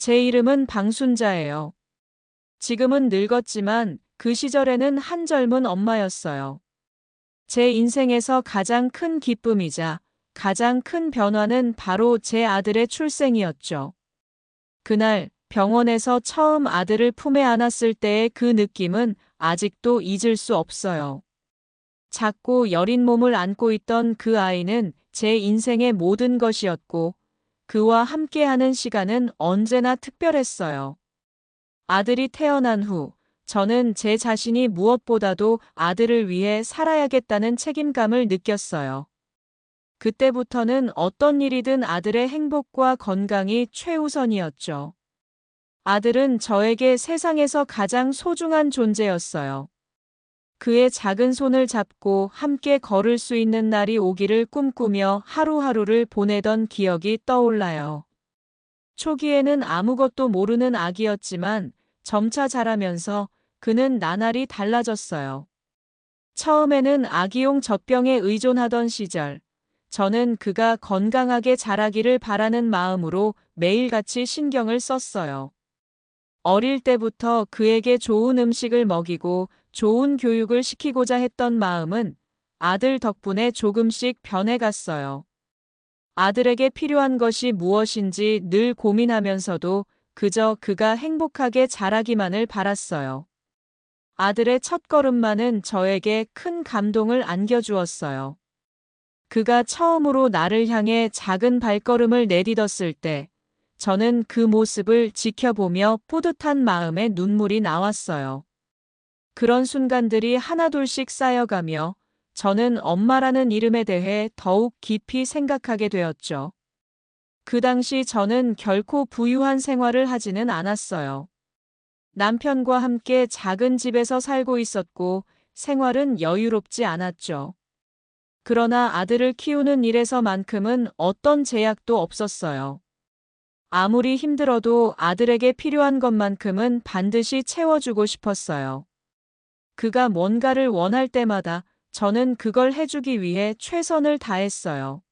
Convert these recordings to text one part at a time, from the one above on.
제 이름은 방순자예요. 지금은 늙었지만 그 시절에는 한 젊은 엄마였어요. 제 인생에서 가장 큰 기쁨이자 가장 큰 변화는 바로 제 아들의 출생이었죠. 그날 병원에서 처음 아들을 품에 안았을 때의 그 느낌은 아직도 잊을 수 없어요. 작고 여린 몸을 안고 있던 그 아이는 제 인생의 모든 것이었고, 그와 함께하는 시간은 언제나 특별했어요. 아들이 태어난 후, 저는 제 자신이 무엇보다도 아들을 위해 살아야겠다는 책임감을 느꼈어요. 그때부터는 어떤 일이든 아들의 행복과 건강이 최우선이었죠. 아들은 저에게 세상에서 가장 소중한 존재였어요. 그의 작은 손을 잡고 함께 걸을 수 있는 날이 오기를 꿈꾸며 하루하루를 보내던 기억이 떠올라요. 초기에는 아무것도 모르는 아기였지만 점차 자라면서 그는 나날이 달라졌어요. 처음에는 아기용 젖병에 의존하던 시절, 저는 그가 건강하게 자라기를 바라는 마음으로 매일같이 신경을 썼어요. 어릴 때부터 그에게 좋은 음식을 먹이고 좋은 교육을 시키고자 했던 마음은 아들 덕분에 조금씩 변해갔어요. 아들에게 필요한 것이 무엇인지 늘 고민하면서도 그저 그가 행복하게 자라기만을 바랐어요. 아들의 첫걸음만은 저에게 큰 감동을 안겨주었어요. 그가 처음으로 나를 향해 작은 발걸음을 내딛었을 때, 저는 그 모습을 지켜보며 뿌듯한 마음에 눈물이 나왔어요. 그런 순간들이 하나둘씩 쌓여가며 저는 엄마라는 이름에 대해 더욱 깊이 생각하게 되었죠. 그 당시 저는 결코 부유한 생활을 하지는 않았어요. 남편과 함께 작은 집에서 살고 있었고 생활은 여유롭지 않았죠. 그러나 아들을 키우는 일에서만큼은 어떤 제약도 없었어요. 아무리 힘들어도 아들에게 필요한 것만큼은 반드시 채워주고 싶었어요. 그가 뭔가를 원할 때마다 저는 그걸 해주기 위해 최선을 다했어요.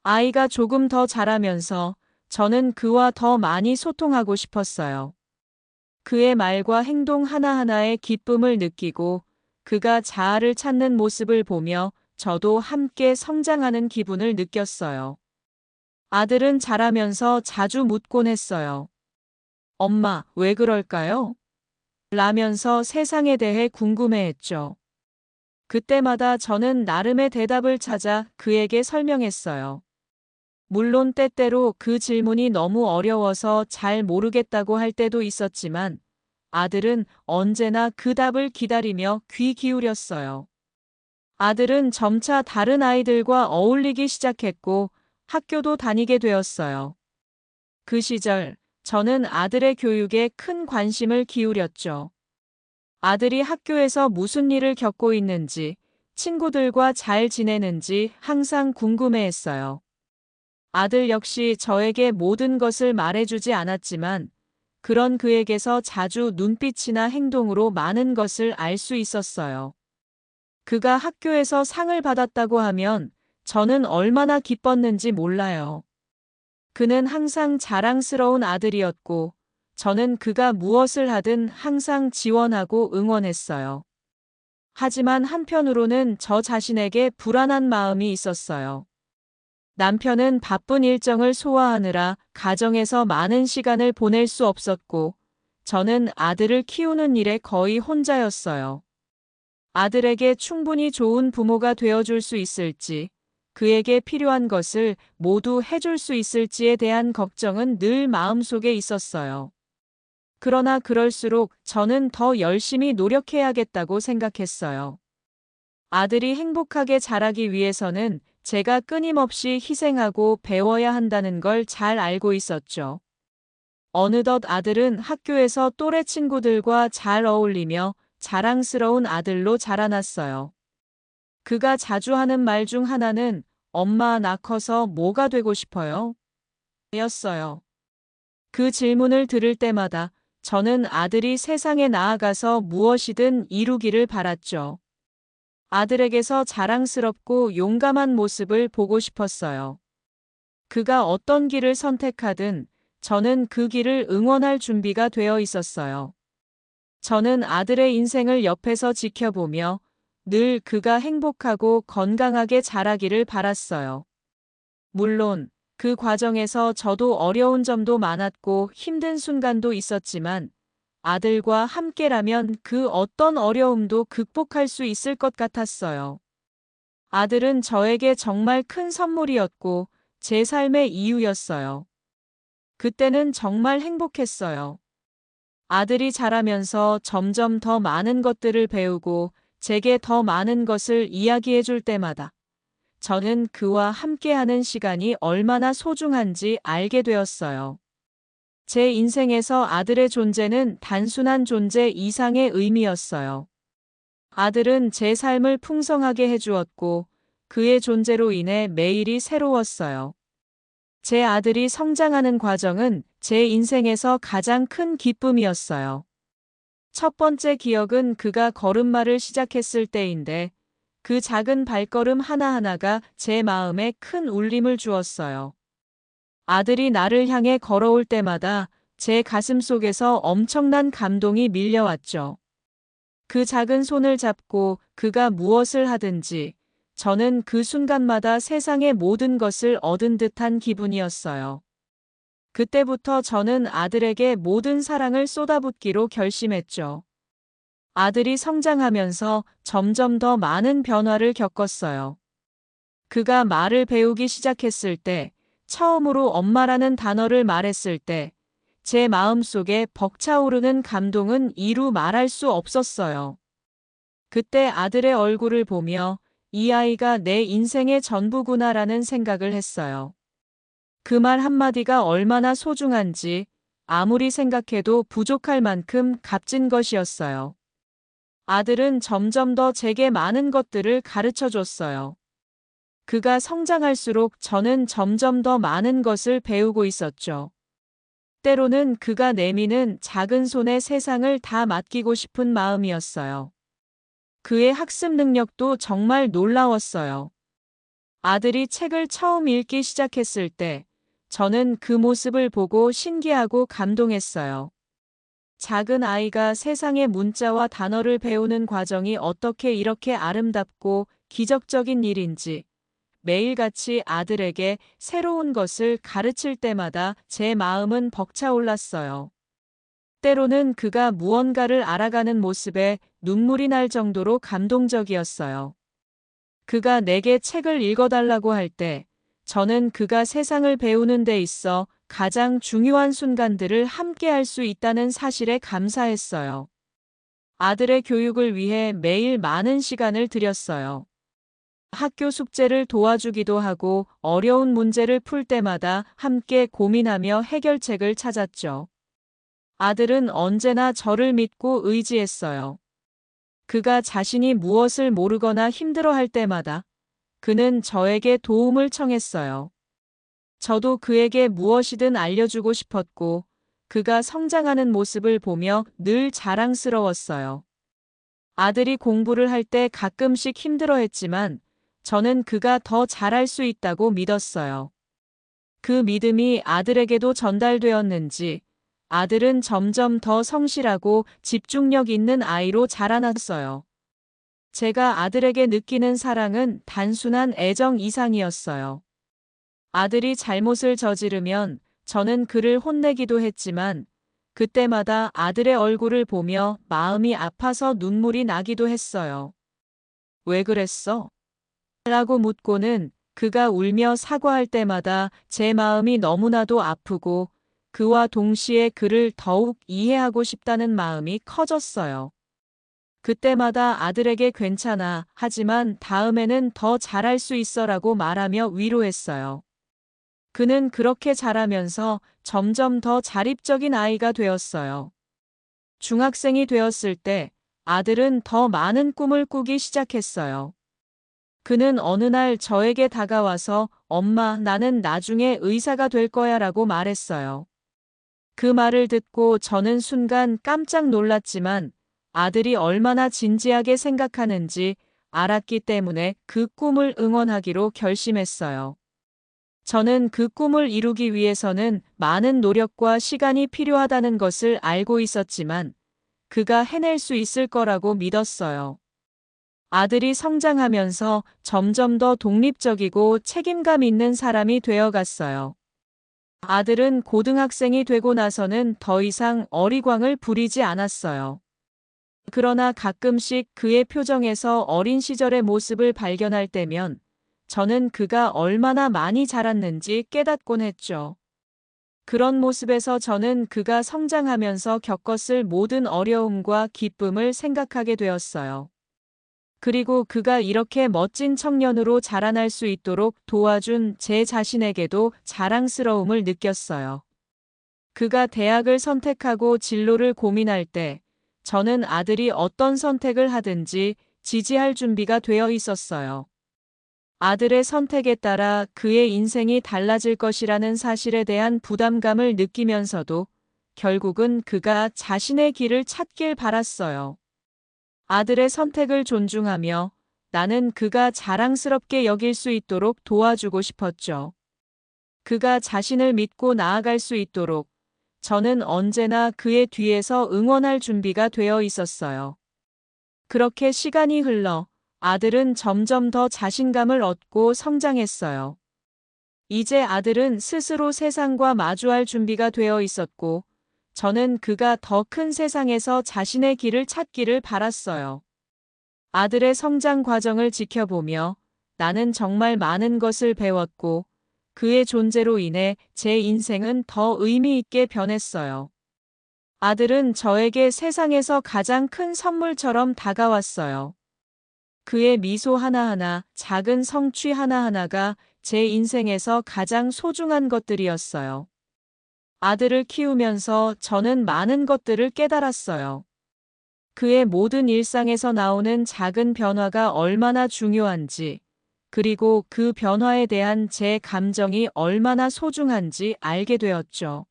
아이가 조금 더 자라면서 저는 그와 더 많이 소통하고 싶었어요. 그의 말과 행동 하나하나에 기쁨을 느끼고 그가 자아를 찾는 모습을 보며 저도 함께 성장하는 기분을 느꼈어요. 아들은 자라면서 자주 묻곤 했어요. 엄마, 왜 그럴까요? 라면서 세상에 대해 궁금해했죠. 그때마다 저는 나름의 대답을 찾아 그에게 설명했어요. 물론 때때로 그 질문이 너무 어려워서 잘 모르겠다고 할 때도 있었지만 아들은 언제나 그 답을 기다리며 귀 기울였어요. 아들은 점차 다른 아이들과 어울리기 시작했고 학교도 다니게 되었어요. 그 시절 저는 아들의 교육에 큰 관심을 기울였죠. 아들이 학교에서 무슨 일을 겪고 있는지, 친구들과 잘 지내는지 항상 궁금해했어요. 아들 역시 저에게 모든 것을 말해주지 않았지만 그런 그에게서 자주 눈빛이나 행동으로 많은 것을 알 수 있었어요. 그가 학교에서 상을 받았다고 하면 저는 얼마나 기뻤는지 몰라요. 그는 항상 자랑스러운 아들이었고 저는 그가 무엇을 하든 항상 지원하고 응원했어요. 하지만 한편으로는 저 자신에게 불안한 마음이 있었어요. 남편은 바쁜 일정을 소화하느라 가정에서 많은 시간을 보낼 수 없었고 저는 아들을 키우는 일에 거의 혼자였어요. 아들에게 충분히 좋은 부모가 되어줄 수 있을지, 그에게 필요한 것을 모두 해줄 수 있을지에 대한 걱정은 늘 마음속에 있었어요. 그러나 그럴수록 저는 더 열심히 노력해야겠다고 생각했어요. 아들이 행복하게 자라기 위해서는 제가 끊임없이 희생하고 배워야 한다는 걸 잘 알고 있었죠. 어느덧 아들은 학교에서 또래 친구들과 잘 어울리며 자랑스러운 아들로 자라났어요. 그가 자주 하는 말 중 하나는 엄마 나 커서 뭐가 되고 싶어요? 였어요. 그 질문을 들을 때마다 저는 아들이 세상에 나아가서 무엇이든 이루기를 바랐죠. 아들에게서 자랑스럽고 용감한 모습을 보고 싶었어요. 그가 어떤 길을 선택하든 저는 그 길을 응원할 준비가 되어 있었어요. 저는 아들의 인생을 옆에서 지켜보며 늘 그가 행복하고 건강하게 자라기를 바랐어요. 물론 그 과정에서 저도 어려운 점도 많았고 힘든 순간도 있었지만 아들과 함께라면 그 어떤 어려움도 극복할 수 있을 것 같았어요. 아들은 저에게 정말 큰 선물이었고 제 삶의 이유였어요. 그때는 정말 행복했어요. 아들이 자라면서 점점 더 많은 것들을 배우고 제게 더 많은 것을 이야기해 줄 때마다 저는 그와 함께하는 시간이 얼마나 소중한지 알게 되었어요. 제 인생에서 아들의 존재는 단순한 존재 이상의 의미였어요. 아들은 제 삶을 풍성하게 해주었고 그의 존재로 인해 매일이 새로웠어요. 제 아들이 성장하는 과정은 제 인생에서 가장 큰 기쁨이었어요. 첫 번째 기억은 그가 걸음마를 시작했을 때인데 그 작은 발걸음 하나하나가 제 마음에 큰 울림을 주었어요. 아들이 나를 향해 걸어올 때마다 제 가슴 속에서 엄청난 감동이 밀려왔죠. 그 작은 손을 잡고 그가 무엇을 하든지 저는 그 순간마다 세상의 모든 것을 얻은 듯한 기분이었어요. 그때부터 저는 아들에게 모든 사랑을 쏟아붓기로 결심했죠. 아들이 성장하면서 점점 더 많은 변화를 겪었어요. 그가 말을 배우기 시작했을 때, 처음으로 엄마라는 단어를 말했을 때, 제 마음속에 벅차오르는 감동은 이루 말할 수 없었어요. 그때 아들의 얼굴을 보며 이 아이가 내 인생의 전부구나라는 생각을 했어요. 그 말 한마디가 얼마나 소중한지 아무리 생각해도 부족할 만큼 값진 것이었어요. 아들은 점점 더 제게 많은 것들을 가르쳐 줬어요. 그가 성장할수록 저는 점점 더 많은 것을 배우고 있었죠. 때로는 그가 내미는 작은 손에 세상을 다 맡기고 싶은 마음이었어요. 그의 학습 능력도 정말 놀라웠어요. 아들이 책을 처음 읽기 시작했을 때 저는 그 모습을 보고 신기하고 감동했어요. 작은 아이가 세상의 문자와 단어를 배우는 과정이 어떻게 이렇게 아름답고 기적적인 일인지 매일같이 아들에게 새로운 것을 가르칠 때마다 제 마음은 벅차올랐어요. 때로는 그가 무언가를 알아가는 모습에 눈물이 날 정도로 감동적이었어요. 그가 내게 책을 읽어달라고 할 때 저는 그가 세상을 배우는 데 있어 가장 중요한 순간들을 함께 할 수 있다는 사실에 감사했어요. 아들의 교육을 위해 매일 많은 시간을 들였어요. 학교 숙제를 도와주기도 하고 어려운 문제를 풀 때마다 함께 고민하며 해결책을 찾았죠. 아들은 언제나 저를 믿고 의지했어요. 그가 자신이 무엇을 모르거나 힘들어할 때마다 그는 저에게 도움을 청했어요. 저도 그에게 무엇이든 알려주고 싶었고 그가 성장하는 모습을 보며 늘 자랑스러웠어요. 아들이 공부를 할 때 가끔씩 힘들어했지만 저는 그가 더 잘할 수 있다고 믿었어요. 그 믿음이 아들에게도 전달되었는지 아들은 점점 더 성실하고 집중력 있는 아이로 자라났어요. 제가 아들에게 느끼는 사랑은 단순한 애정 이상이었어요. 아들이 잘못을 저지르면 저는 그를 혼내기도 했지만 그때마다 아들의 얼굴을 보며 마음이 아파서 눈물이 나기도 했어요. 왜 그랬어? 라고 묻고는 그가 울며 사과할 때마다 제 마음이 너무나도 아프고 그와 동시에 그를 더욱 이해하고 싶다는 마음이 커졌어요. 그때마다 아들에게 괜찮아, 하지만 다음에는 더 잘할 수 있어라고 말하며 위로했어요. 그는 그렇게 자라면서 점점 더 자립적인 아이가 되었어요. 중학생이 되었을 때 아들은 더 많은 꿈을 꾸기 시작했어요. 그는 어느 날 저에게 다가와서 엄마, 나는 나중에 의사가 될 거야 라고 말했어요. 그 말을 듣고 저는 순간 깜짝 놀랐지만 아들이 얼마나 진지하게 생각하는지 알았기 때문에 그 꿈을 응원하기로 결심했어요. 저는 그 꿈을 이루기 위해서는 많은 노력과 시간이 필요하다는 것을 알고 있었지만 그가 해낼 수 있을 거라고 믿었어요. 아들이 성장하면서 점점 더 독립적이고 책임감 있는 사람이 되어갔어요. 아들은 고등학생이 되고 나서는 더 이상 어리광을 부리지 않았어요. 그러나 가끔씩 그의 표정에서 어린 시절의 모습을 발견할 때면 저는 그가 얼마나 많이 자랐는지 깨닫곤 했죠. 그런 모습에서 저는 그가 성장하면서 겪었을 모든 어려움과 기쁨을 생각하게 되었어요. 그리고 그가 이렇게 멋진 청년으로 자라날 수 있도록 도와준 제 자신에게도 자랑스러움을 느꼈어요. 그가 대학을 선택하고 진로를 고민할 때 저는 아들이 어떤 선택을 하든지 지지할 준비가 되어 있었어요. 아들의 선택에 따라 그의 인생이 달라질 것이라는 사실에 대한 부담감을 느끼면서도 결국은 그가 자신의 길을 찾길 바랐어요. 아들의 선택을 존중하며 나는 그가 자랑스럽게 여길 수 있도록 도와주고 싶었죠. 그가 자신을 믿고 나아갈 수 있도록 저는 언제나 그의 뒤에서 응원할 준비가 되어 있었어요. 그렇게 시간이 흘러 아들은 점점 더 자신감을 얻고 성장했어요. 이제 아들은 스스로 세상과 마주할 준비가 되어 있었고, 저는 그가 더 큰 세상에서 자신의 길을 찾기를 바랐어요. 아들의 성장 과정을 지켜보며 나는 정말 많은 것을 배웠고, 그의 존재로 인해 제 인생은 더 의미 있게 변했어요. 아들은 저에게 세상에서 가장 큰 선물처럼 다가왔어요. 그의 미소 하나하나, 작은 성취 하나하나가 제 인생에서 가장 소중한 것들이었어요. 아들을 키우면서 저는 많은 것들을 깨달았어요. 그의 모든 일상에서 나오는 작은 변화가 얼마나 중요한지, 그리고 그 변화에 대한 제 감정이 얼마나 소중한지 알게 되었죠.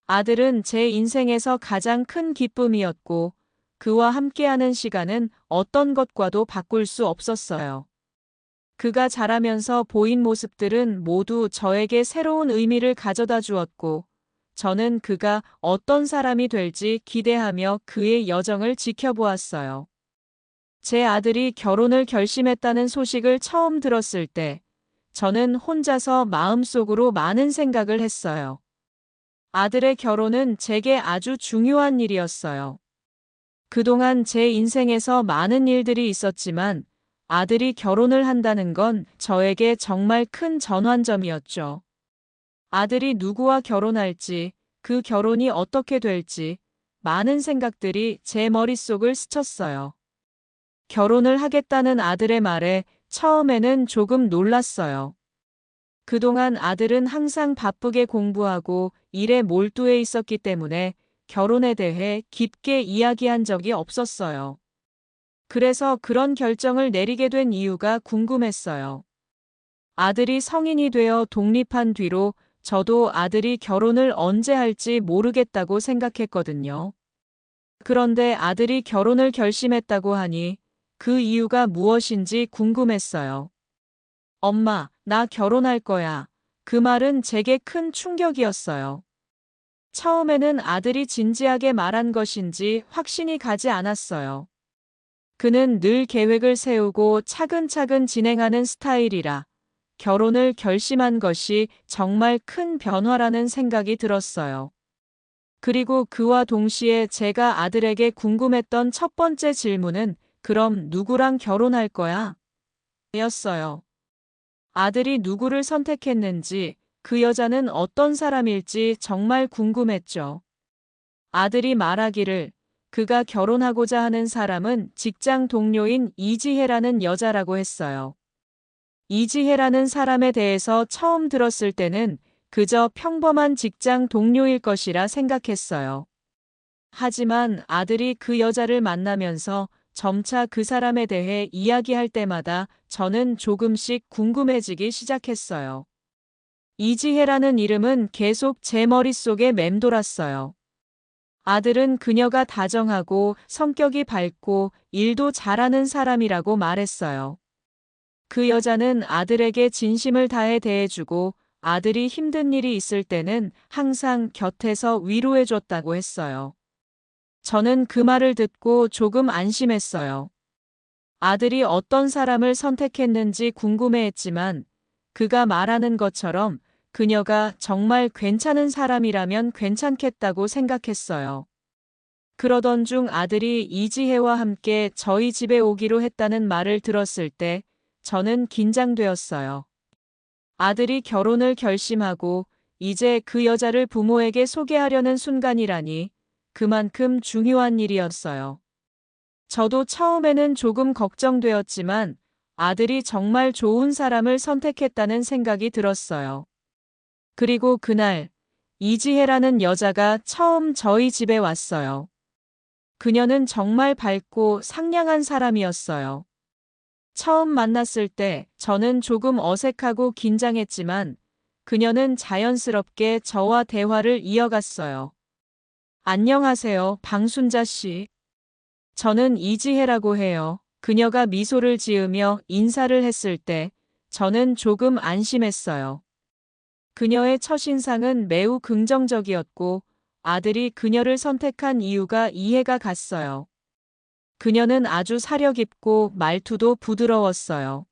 아들은 제 인생에서 가장 큰 기쁨이었고, 그와 함께하는 시간은 어떤 것과도 바꿀 수 없었어요. 그가 자라면서 보인 모습들은 모두 저에게 새로운 의미를 가져다 주었고, 저는 그가 어떤 사람이 될지 기대하며 그의 여정을 지켜보았어요. 제 아들이 결혼을 결심했다는 소식을 처음 들었을 때, 저는 혼자서 마음속으로 많은 생각을 했어요. 아들의 결혼은 제게 아주 중요한 일이었어요. 그동안 제 인생에서 많은 일들이 있었지만 아들이 결혼을 한다는 건 저에게 정말 큰 전환점이었죠. 아들이 누구와 결혼할지, 그 결혼이 어떻게 될지 많은 생각들이 제 머릿속을 스쳤어요. 결혼을 하겠다는 아들의 말에 처음에는 조금 놀랐어요. 그동안 아들은 항상 바쁘게 공부하고 일에 몰두해 있었기 때문에 결혼에 대해 깊게 이야기한 적이 없었어요. 그래서 그런 결정을 내리게 된 이유가 궁금했어요. 아들이 성인이 되어 독립한 뒤로 저도 아들이 결혼을 언제 할지 모르겠다고 생각했거든요. 그런데 아들이 결혼을 결심했다고 하니 그 이유가 무엇인지 궁금했어요. 엄마, 나 결혼할 거야. 그 말은 제게 큰 충격이었어요. 처음에는 아들이 진지하게 말한 것인지 확신이 가지 않았어요. 그는 늘 계획을 세우고 차근차근 진행하는 스타일이라 결혼을 결심한 것이 정말 큰 변화라는 생각이 들었어요. 그리고 그와 동시에 제가 아들에게 궁금했던 첫 번째 질문은 그럼 누구랑 결혼할 거야? 였어요. 아들이 누구를 선택했는지, 그 여자는 어떤 사람일지 정말 궁금했죠. 아들이 말하기를 그가 결혼하고자 하는 사람은 직장 동료인 이지혜라는 여자라고 했어요. 이지혜라는 사람에 대해서 처음 들었을 때는 그저 평범한 직장 동료일 것이라 생각했어요. 하지만 아들이 그 여자를 만나면서 점차 그 사람에 대해 이야기할 때마다 저는 조금씩 궁금해지기 시작했어요. 이지혜라는 이름은 계속 제 머릿속에 맴돌았어요. 아들은 그녀가 다정하고 성격이 밝고 일도 잘하는 사람이라고 말했어요. 그 여자는 아들에게 진심을 다해 대해주고 아들이 힘든 일이 있을 때는 항상 곁에서 위로해줬다고 했어요. 저는 그 말을 듣고 조금 안심했어요. 아들이 어떤 사람을 선택했는지 궁금해했지만 그가 말하는 것처럼 그녀가 정말 괜찮은 사람이라면 괜찮겠다고 생각했어요. 그러던 중 아들이 이지혜와 함께 저희 집에 오기로 했다는 말을 들었을 때 저는 긴장되었어요. 아들이 결혼을 결심하고 이제 그 여자를 부모에게 소개하려는 순간이라니 그만큼 중요한 일이었어요. 저도 처음에는 조금 걱정되었지만 아들이 정말 좋은 사람을 선택했다는 생각이 들었어요. 그리고 그날 이지혜라는 여자가 처음 저희 집에 왔어요. 그녀는 정말 밝고 상냥한 사람이었어요. 처음 만났을 때 저는 조금 어색하고 긴장했지만 그녀는 자연스럽게 저와 대화를 이어갔어요. 안녕하세요, 방순자 씨. 저는 이지혜라고 해요. 그녀가 미소를 지으며 인사를 했을 때 저는 조금 안심했어요. 그녀의 첫인상은 매우 긍정적이었고 아들이 그녀를 선택한 이유가 이해가 갔어요. 그녀는 아주 사려 깊고 말투도 부드러웠어요.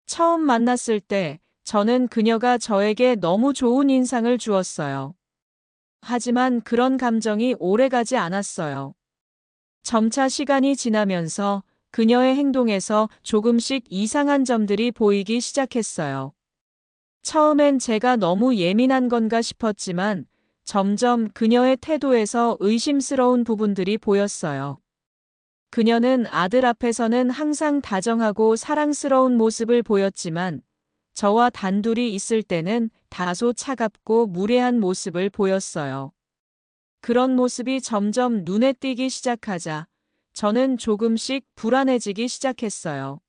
처음 만났을 때 저는 그녀가 저에게 너무 좋은 인상을 주었어요. 하지만 그런 감정이 오래가지 않았어요. 점차 시간이 지나면서 그녀의 행동에서 조금씩 이상한 점들이 보이기 시작했어요. 처음엔 제가 너무 예민한 건가 싶었지만 점점 그녀의 태도에서 의심스러운 부분들이 보였어요. 그녀는 아들 앞에서는 항상 다정하고 사랑스러운 모습을 보였지만 저와 단둘이 있을 때는 다소 차갑고 무례한 모습을 보였어요. 그런 모습이 점점 눈에 띄기 시작하자 저는 조금씩 불안해지기 시작했어요.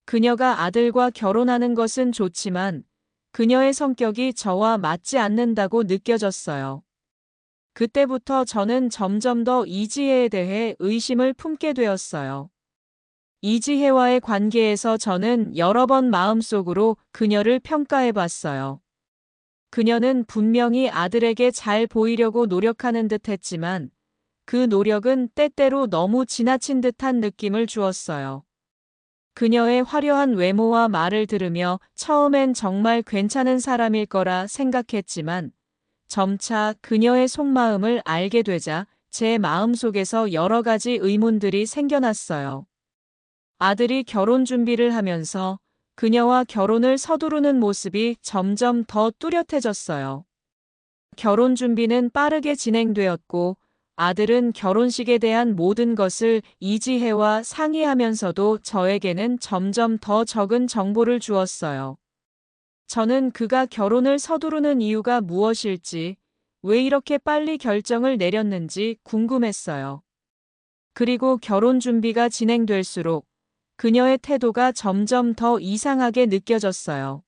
그녀가 아들과 결혼하는 것은 좋지만 그녀의 성격이 저와 맞지 않는다고 느껴졌어요. 그때부터 저는 점점 더 이지혜에 대해 의심을 품게 되었어요. 이지혜와의 관계에서 저는 여러 번 마음속으로 그녀를 평가해 봤어요. 그녀는 분명히 아들에게 잘 보이려고 노력하는 듯 했지만 그 노력은 때때로 너무 지나친 듯한 느낌을 주었어요. 그녀의 화려한 외모와 말을 들으며 처음엔 정말 괜찮은 사람일 거라 생각했지만 점차 그녀의 속마음을 알게 되자 제 마음속에서 여러 가지 의문들이 생겨났어요. 아들이 결혼 준비를 하면서 그녀와 결혼을 서두르는 모습이 점점 더 뚜렷해졌어요. 결혼 준비는 빠르게 진행되었고 아들은 결혼식에 대한 모든 것을 이지혜와 상의하면서도 저에게는 점점 더 적은 정보를 주었어요. 저는 그가 결혼을 서두르는 이유가 무엇일지, 왜 이렇게 빨리 결정을 내렸는지 궁금했어요. 그리고 결혼 준비가 진행될수록 그녀의 태도가 점점 더 이상하게 느껴졌어요.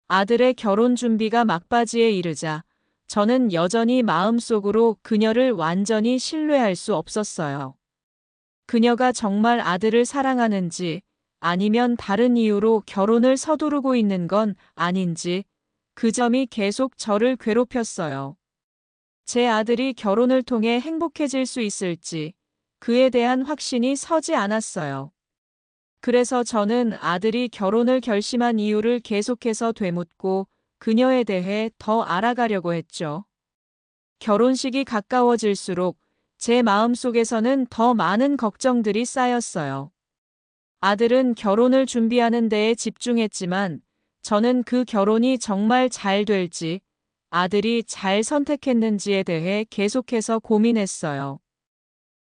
아들의 결혼 준비가 막바지에 이르자 저는 여전히 마음속으로 그녀를 완전히 신뢰할 수 없었어요. 그녀가 정말 아들을 사랑하는지 아니면 다른 이유로 결혼을 서두르고 있는 건 아닌지 그 점이 계속 저를 괴롭혔어요. 제 아들이 결혼을 통해 행복해질 수 있을지 그에 대한 확신이 서지 않았어요. 그래서 저는 아들이 결혼을 결심한 이유를 계속해서 되묻고 그녀에 대해 더 알아가려고 했죠. 결혼식이 가까워질수록 제 마음속에서는 더 많은 걱정들이 쌓였어요. 아들은 결혼을 준비하는 데에 집중했지만 저는 그 결혼이 정말 잘 될지 아들이 잘 선택했는지에 대해 계속해서 고민했어요.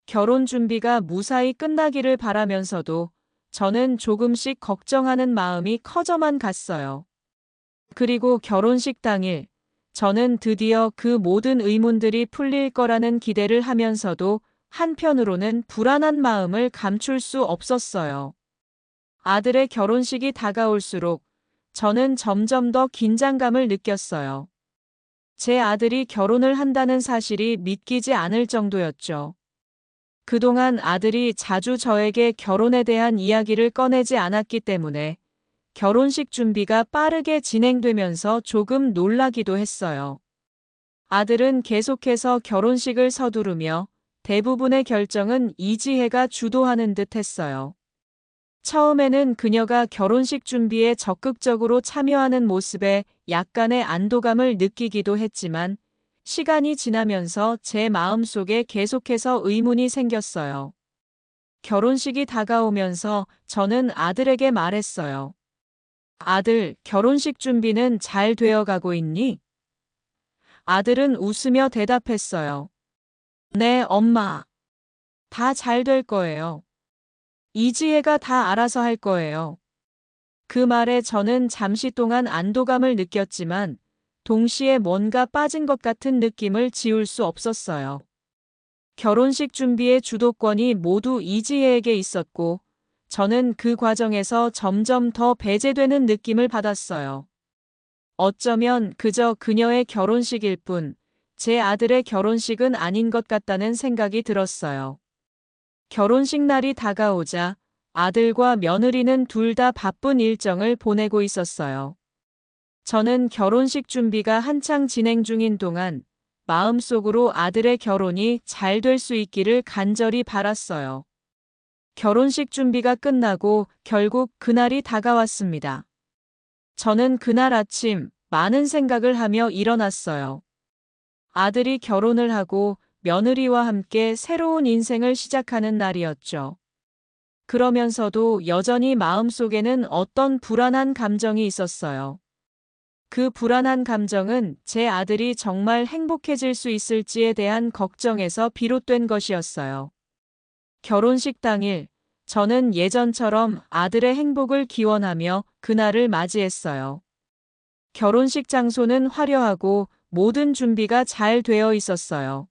결혼 준비가 무사히 끝나기를 바라면서도 저는 조금씩 걱정하는 마음이 커져만 갔어요. 그리고 결혼식 당일, 저는 드디어 그 모든 의문들이 풀릴 거라는 기대를 하면서도 한편으로는 불안한 마음을 감출 수 없었어요. 아들의 결혼식이 다가올수록 저는 점점 더 긴장감을 느꼈어요. 제 아들이 결혼을 한다는 사실이 믿기지 않을 정도였죠. 그동안 아들이 자주 저에게 결혼에 대한 이야기를 꺼내지 않았기 때문에 결혼식 준비가 빠르게 진행되면서 조금 놀라기도 했어요. 아들은 계속해서 결혼식을 서두르며 대부분의 결정은 이지혜가 주도하는 듯 했어요. 처음에는 그녀가 결혼식 준비에 적극적으로 참여하는 모습에 약간의 안도감을 느끼기도 했지만 시간이 지나면서 제 마음속에 계속해서 의문이 생겼어요. 결혼식이 다가오면서 저는 아들에게 말했어요. 아들, 결혼식 준비는 잘 되어 가고 있니? 아들은 웃으며 대답했어요. 네, 엄마. 다 잘 될 거예요. 이지혜가 다 알아서 할 거예요. 그 말에 저는 잠시 동안 안도감을 느꼈지만 동시에 뭔가 빠진 것 같은 느낌을 지울 수 없었어요. 결혼식 준비의 주도권이 모두 이지혜에게 있었고 저는 그 과정에서 점점 더 배제되는 느낌을 받았어요. 어쩌면 그저 그녀의 결혼식일 뿐, 제 아들의 결혼식은 아닌 것 같다는 생각이 들었어요. 결혼식 날이 다가오자 아들과 며느리는 둘 다 바쁜 일정을 보내고 있었어요. 저는 결혼식 준비가 한창 진행 중인 동안 마음속으로 아들의 결혼이 잘 될 수 있기를 간절히 바랐어요. 결혼식 준비가 끝나고 결국 그날이 다가왔습니다. 저는 그날 아침 많은 생각을 하며 일어났어요. 아들이 결혼을 하고 며느리와 함께 새로운 인생을 시작하는 날이었죠. 그러면서도 여전히 마음속에는 어떤 불안한 감정이 있었어요. 그 불안한 감정은 제 아들이 정말 행복해질 수 있을지에 대한 걱정에서 비롯된 것이었어요. 결혼식 당일, 저는 예전처럼 아들의 행복을 기원하며 그날을 맞이했어요. 결혼식 장소는 화려하고 모든 준비가 잘 되어 있었어요.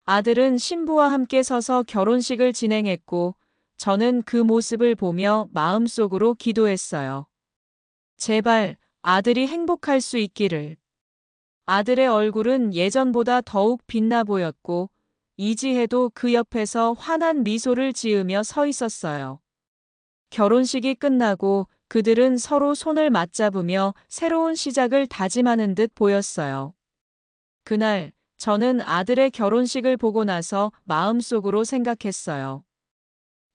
아들은 신부와 함께 서서 결혼식을 진행했고, 저는 그 모습을 보며 마음속으로 기도했어요. 제발 아들이 행복할 수 있기를. 아들의 얼굴은 예전보다 더욱 빛나 보였고, 이지혜도 그 옆에서 환한 미소를 지으며 서 있었어요. 결혼식이 끝나고 그들은 서로 손을 맞잡으며 새로운 시작을 다짐하는 듯 보였어요. 그날, 저는 아들의 결혼식을 보고 나서 마음속으로 생각했어요.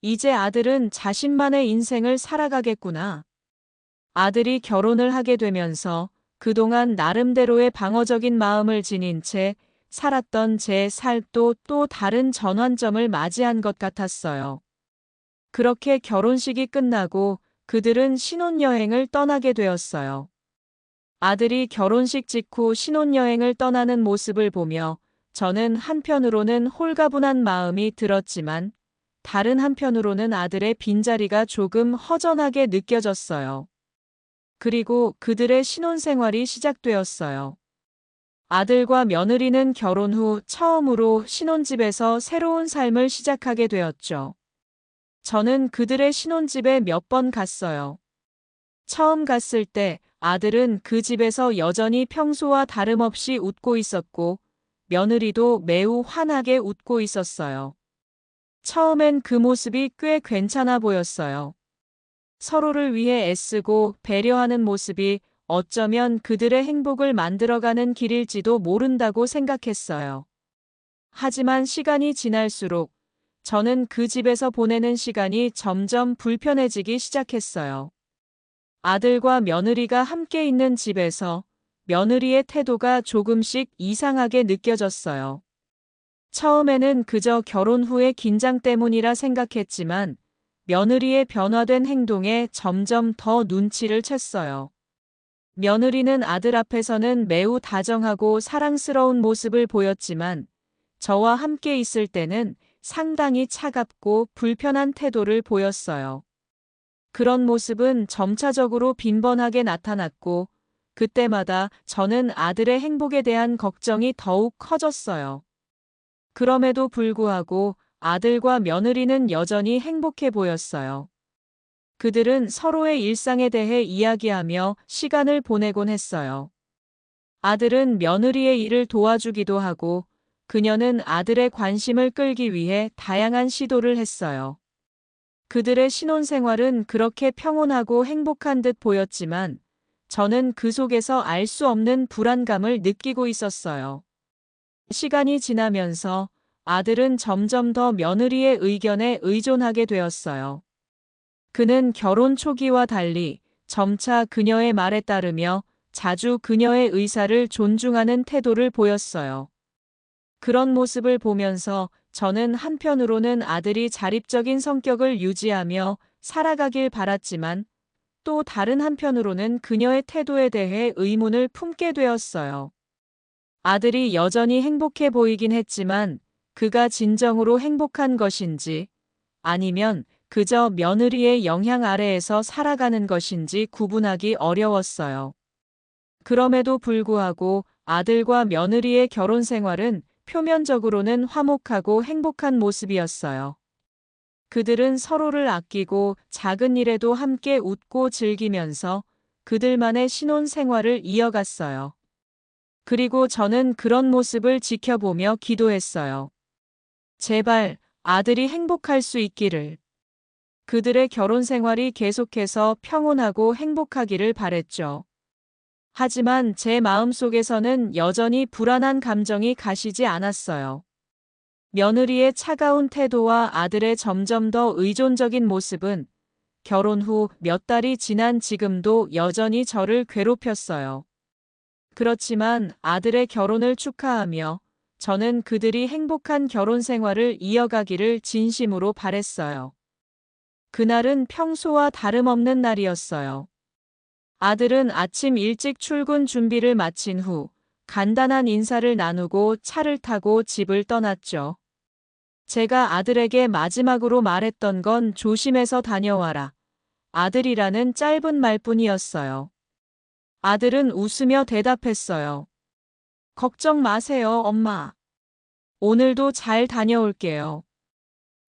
이제 아들은 자신만의 인생을 살아가겠구나. 아들이 결혼을 하게 되면서 그동안 나름대로의 방어적인 마음을 지닌 채 살았던 제 삶도 또 다른 전환점을 맞이한 것 같았어요. 그렇게 결혼식이 끝나고 그들은 신혼여행을 떠나게 되었어요. 아들이 결혼식 직후 신혼여행을 떠나는 모습을 보며 저는 한편으로는 홀가분한 마음이 들었지만 다른 한편으로는 아들의 빈자리가 조금 허전하게 느껴졌어요. 그리고 그들의 신혼생활이 시작되었어요. 아들과 며느리는 결혼 후 처음으로 신혼집에서 새로운 삶을 시작하게 되었죠. 저는 그들의 신혼집에 몇 번 갔어요. 처음 갔을 때 아들은 그 집에서 여전히 평소와 다름없이 웃고 있었고 며느리도 매우 환하게 웃고 있었어요. 처음엔 그 모습이 꽤 괜찮아 보였어요. 서로를 위해 애쓰고 배려하는 모습이 어쩌면 그들의 행복을 만들어가는 길일지도 모른다고 생각했어요. 하지만 시간이 지날수록 저는 그 집에서 보내는 시간이 점점 불편해지기 시작했어요. 아들과 며느리가 함께 있는 집에서 며느리의 태도가 조금씩 이상하게 느껴졌어요. 처음에는 그저 결혼 후의 긴장 때문이라 생각했지만 며느리의 변화된 행동에 점점 더 눈치를 챘어요. 며느리는 아들 앞에서는 매우 다정하고 사랑스러운 모습을 보였지만 저와 함께 있을 때는 상당히 차갑고 불편한 태도를 보였어요. 그런 모습은 점차적으로 빈번하게 나타났고 그때마다 저는 아들의 행복에 대한 걱정이 더욱 커졌어요. 그럼에도 불구하고 아들과 며느리는 여전히 행복해 보였어요. 그들은 서로의 일상에 대해 이야기하며 시간을 보내곤 했어요. 아들은 며느리의 일을 도와주기도 하고 그녀는 아들의 관심을 끌기 위해 다양한 시도를 했어요. 그들의 신혼생활은 그렇게 평온하고 행복한 듯 보였지만 저는 그 속에서 알 수 없는 불안감을 느끼고 있었어요. 시간이 지나면서 아들은 점점 더 며느리의 의견에 의존하게 되었어요. 그는 결혼 초기와 달리 점차 그녀의 말에 따르며 자주 그녀의 의사를 존중하는 태도를 보였어요. 그런 모습을 보면서 저는 한편으로는 아들이 자립적인 성격을 유지하며 살아가길 바랐지만 또 다른 한편으로는 그녀의 태도에 대해 의문을 품게 되었어요. 아들이 여전히 행복해 보이긴 했지만 그가 진정으로 행복한 것인지 아니면 그저 며느리의 영향 아래에서 살아가는 것인지 구분하기 어려웠어요. 그럼에도 불구하고 아들과 며느리의 결혼 생활은 표면적으로는 화목하고 행복한 모습이었어요. 그들은 서로를 아끼고 작은 일에도 함께 웃고 즐기면서 그들만의 신혼 생활을 이어갔어요. 그리고 저는 그런 모습을 지켜보며 기도했어요. 제발 아들이 행복할 수 있기를. 그들의 결혼 생활이 계속해서 평온하고 행복하기를 바랬죠. 하지만 제 마음속에서는 여전히 불안한 감정이 가시지 않았어요. 며느리의 차가운 태도와 아들의 점점 더 의존적인 모습은 결혼 후 몇 달이 지난 지금도 여전히 저를 괴롭혔어요. 그렇지만 아들의 결혼을 축하하며 저는 그들이 행복한 결혼 생활을 이어가기를 진심으로 바랬어요. 그날은 평소와 다름없는 날이었어요. 아들은 아침 일찍 출근 준비를 마친 후 간단한 인사를 나누고 차를 타고 집을 떠났죠. 제가 아들에게 마지막으로 말했던 건 조심해서 다녀와라. 아들이라는 짧은 말뿐이었어요. 아들은 웃으며 대답했어요. 걱정 마세요, 엄마. 오늘도 잘 다녀올게요.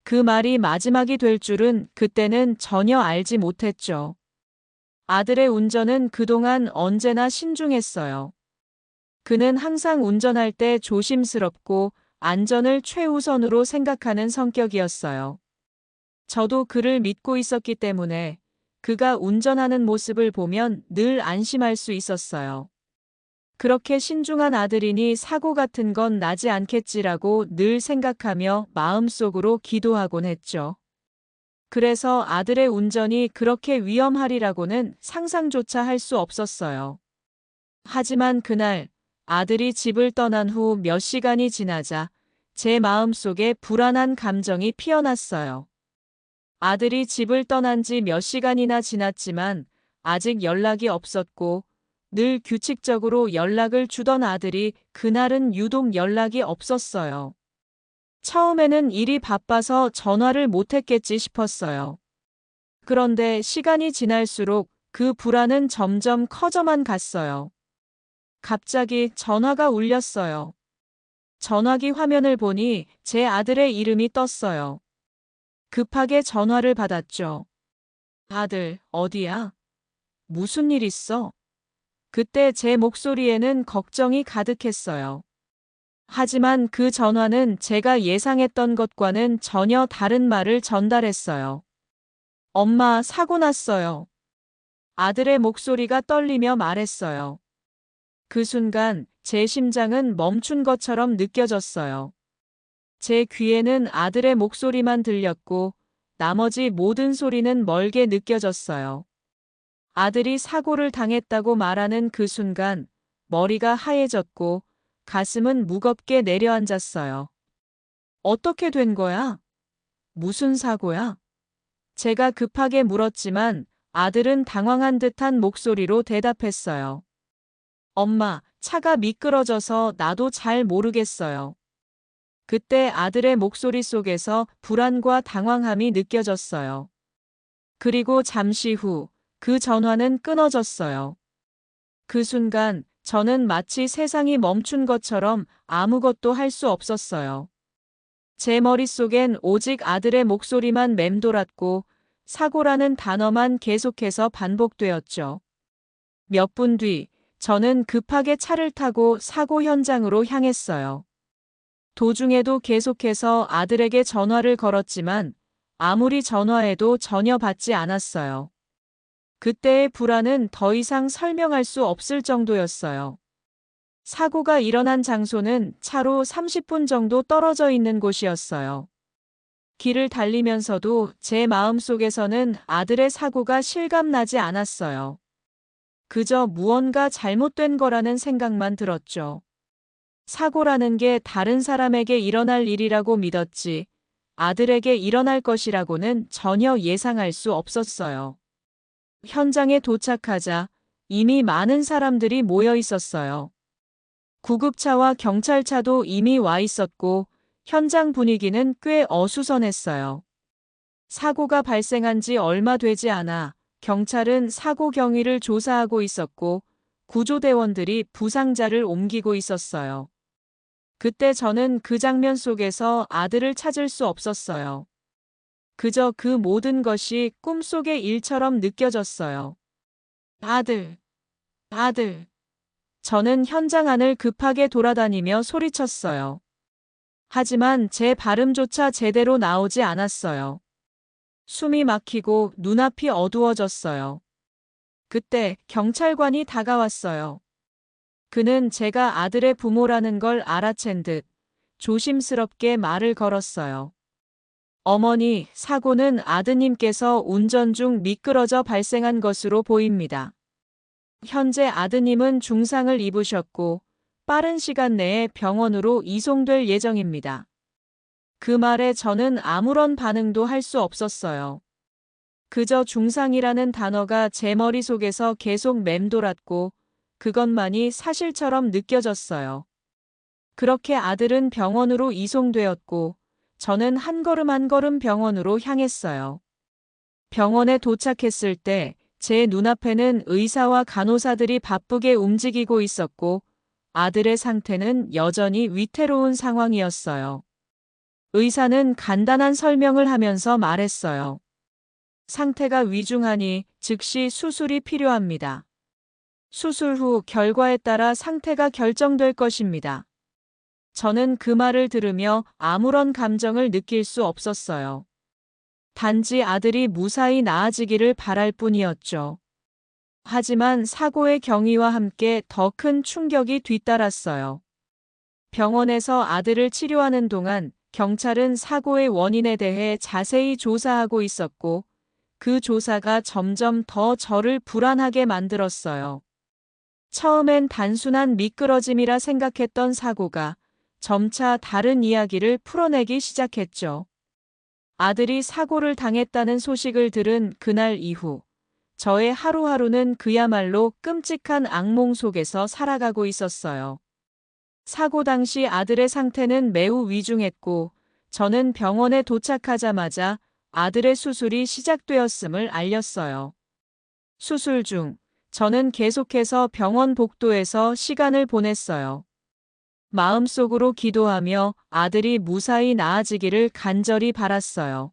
그 말이 마지막이 될 줄은 그때는 전혀 알지 못했죠. 아들의 운전은 그동안 언제나 신중했어요. 그는 항상 운전할 때 조심스럽고 안전을 최우선으로 생각하는 성격이었어요. 저도 그를 믿고 있었기 때문에 그가 운전하는 모습을 보면 늘 안심할 수 있었어요. 그렇게 신중한 아들이니 사고 같은 건 나지 않겠지라고 늘 생각하며 마음속으로 기도하곤 했죠. 그래서 아들의 운전이 그렇게 위험하리라고는 상상조차 할 수 없었어요. 하지만 그날 아들이 집을 떠난 후 몇 시간이 지나자 제 마음속에 불안한 감정이 피어났어요. 아들이 집을 떠난 지 몇 시간이나 지났지만 아직 연락이 없었고 늘 규칙적으로 연락을 주던 아들이 그날은 유독 연락이 없었어요. 처음에는 일이 바빠서 전화를 못했겠지 싶었어요. 그런데 시간이 지날수록 그 불안은 점점 커져만 갔어요. 갑자기 전화가 울렸어요. 전화기 화면을 보니 제 아들의 이름이 떴어요. 급하게 전화를 받았죠. 아들, 어디야? 무슨 일 있어? 그때 제 목소리에는 걱정이 가득했어요. 하지만 그 전화는 제가 예상했던 것과는 전혀 다른 말을 전달했어요. 엄마, 사고 났어요. 아들의 목소리가 떨리며 말했어요. 그 순간 제 심장은 멈춘 것처럼 느껴졌어요. 제 귀에는 아들의 목소리만 들렸고 나머지 모든 소리는 멀게 느껴졌어요. 아들이 사고를 당했다고 말하는 그 순간 머리가 하얘졌고 가슴은 무겁게 내려앉았어요. 어떻게 된 거야? 무슨 사고야? 제가 급하게 물었지만 아들은 당황한 듯한 목소리로 대답했어요. 엄마, 차가 미끄러져서 나도 잘 모르겠어요. 그때 아들의 목소리 속에서 불안과 당황함이 느껴졌어요. 그리고 잠시 후 그 전화는 끊어졌어요. 그 순간 저는 마치 세상이 멈춘 것처럼 아무것도 할 수 없었어요. 제 머릿속엔 오직 아들의 목소리만 맴돌았고 사고라는 단어만 계속해서 반복되었죠. 몇 분 뒤 저는 급하게 차를 타고 사고 현장으로 향했어요. 도중에도 계속해서 아들에게 전화를 걸었지만 아무리 전화해도 전혀 받지 않았어요. 그때의 불안은 더 이상 설명할 수 없을 정도였어요. 사고가 일어난 장소는 차로 30분 정도 떨어져 있는 곳이었어요. 길을 달리면서도 제 마음속에서는 아들의 사고가 실감나지 않았어요. 그저 무언가 잘못된 거라는 생각만 들었죠. 사고라는 게 다른 사람에게 일어날 일이라고 믿었지, 아들에게 일어날 것이라고는 전혀 예상할 수 없었어요. 현장에 도착하자 이미 많은 사람들이 모여 있었어요. 구급차와 경찰차도 이미 와 있었고, 현장 분위기는 꽤 어수선했어요. 사고가 발생한 지 얼마 되지 않아 경찰은 사고 경위를 조사하고 있었고, 구조대원들이 부상자를 옮기고 있었어요. 그때 저는 그 장면 속에서 아들을 찾을 수 없었어요. 그저 그 모든 것이 꿈속의 일처럼 느껴졌어요. 아들, 아들. 저는 현장 안을 급하게 돌아다니며 소리쳤어요. 하지만 제 발음조차 제대로 나오지 않았어요. 숨이 막히고 눈앞이 어두워졌어요. 그때 경찰관이 다가왔어요. 그는 제가 아들의 부모라는 걸 알아챈 듯 조심스럽게 말을 걸었어요. 어머니, 사고는 아드님께서 운전 중 미끄러져 발생한 것으로 보입니다. 현재 아드님은 중상을 입으셨고 빠른 시간 내에 병원으로 이송될 예정입니다. 그 말에 저는 아무런 반응도 할 수 없었어요. 그저 중상이라는 단어가 제 머릿속에서 계속 맴돌았고 그것만이 사실처럼 느껴졌어요. 그렇게 아들은 병원으로 이송되었고 저는 한 걸음 한 걸음 병원으로 향했어요. 병원에 도착했을 때 제 눈앞에는 의사와 간호사들이 바쁘게 움직이고 있었고 아들의 상태는 여전히 위태로운 상황이었어요. 의사는 간단한 설명을 하면서 말했어요. 상태가 위중하니 즉시 수술이 필요합니다. 수술 후 결과에 따라 상태가 결정될 것입니다. 저는 그 말을 들으며 아무런 감정을 느낄 수 없었어요. 단지 아들이 무사히 나아지기를 바랄 뿐이었죠. 하지만 사고의 경위와 함께 더 큰 충격이 뒤따랐어요. 병원에서 아들을 치료하는 동안 경찰은 사고의 원인에 대해 자세히 조사하고 있었고 그 조사가 점점 더 저를 불안하게 만들었어요. 처음엔 단순한 미끄러짐이라 생각했던 사고가 점차 다른 이야기를 풀어내기 시작했죠. 아들이 사고를 당했다는 소식을 들은 그날 이후 저의 하루하루는 그야말로 끔찍한 악몽 속에서 살아가고 있었어요. 사고 당시 아들의 상태는 매우 위중했고 저는 병원에 도착하자마자 아들의 수술이 시작되었음을 알렸어요. 수술 중 저는 계속해서 병원 복도에서 시간을 보냈어요. 마음속으로 기도하며 아들이 무사히 나아지기를 간절히 바랐어요.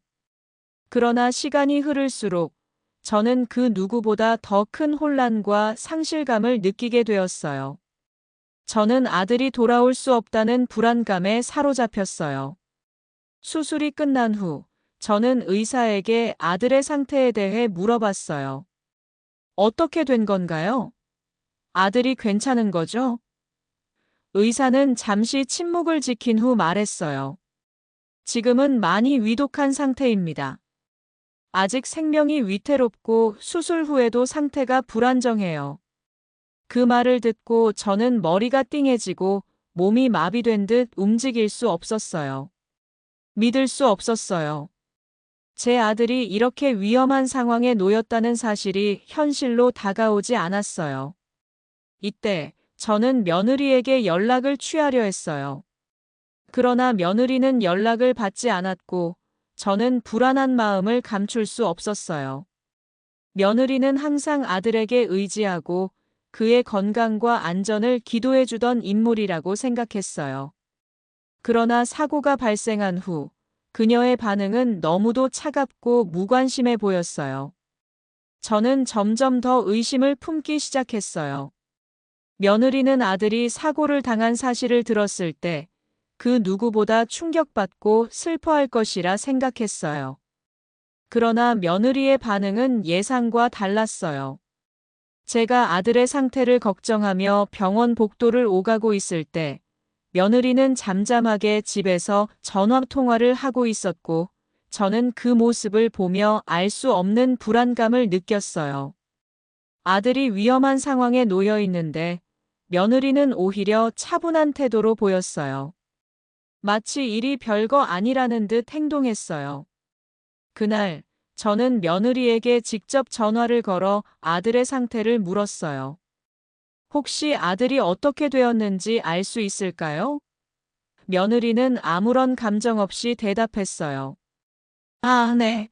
그러나 시간이 흐를수록 저는 그 누구보다 더 큰 혼란과 상실감을 느끼게 되었어요. 저는 아들이 돌아올 수 없다는 불안감에 사로잡혔어요. 수술이 끝난 후 저는 의사에게 아들의 상태에 대해 물어봤어요. 어떻게 된 건가요? 아들이 괜찮은 거죠? 의사는 잠시 침묵을 지킨 후 말했어요. 지금은 많이 위독한 상태입니다. 아직 생명이 위태롭고 수술 후에도 상태가 불안정해요. 그 말을 듣고 저는 머리가 띵해지고 몸이 마비된 듯 움직일 수 없었어요. 믿을 수 없었어요. 제 아들이 이렇게 위험한 상황에 놓였다는 사실이 현실로 다가오지 않았어요. 이때 저는 며느리에게 연락을 취하려 했어요. 그러나 며느리는 연락을 받지 않았고 저는 불안한 마음을 감출 수 없었어요. 며느리는 항상 아들에게 의지하고 그의 건강과 안전을 기도해주던 인물이라고 생각했어요. 그러나 사고가 발생한 후 그녀의 반응은 너무도 차갑고 무관심해 보였어요. 저는 점점 더 의심을 품기 시작했어요. 며느리는 아들이 사고를 당한 사실을 들었을 때 그 누구보다 충격받고 슬퍼할 것이라 생각했어요. 그러나 며느리의 반응은 예상과 달랐어요. 제가 아들의 상태를 걱정하며 병원 복도를 오가고 있을 때 며느리는 잠잠하게 집에서 전화 통화를 하고 있었고 저는 그 모습을 보며 알 수 없는 불안감을 느꼈어요. 아들이 위험한 상황에 놓여 있는데 며느리는 오히려 차분한 태도로 보였어요. 마치 일이 별거 아니라는 듯 행동했어요. 그날 저는 며느리에게 직접 전화를 걸어 아들의 상태를 물었어요. 혹시 아들이 어떻게 되었는지 알 수 있을까요? 며느리는 아무런 감정 없이 대답했어요. 아, 네.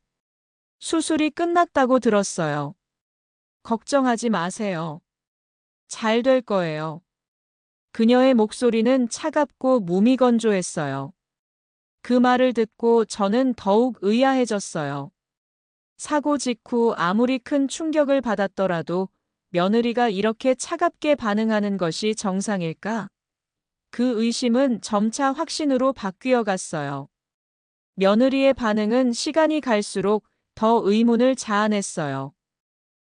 수술이 끝났다고 들었어요. 걱정하지 마세요. 잘 될 거예요. 그녀의 목소리는 차갑고 무미건조했어요. 그 말을 듣고 저는 더욱 의아해졌어요. 사고 직후 아무리 큰 충격을 받았더라도 며느리가 이렇게 차갑게 반응하는 것이 정상일까? 그 의심은 점차 확신으로 바뀌어 갔어요. 며느리의 반응은 시간이 갈수록 더 의문을 자아냈어요.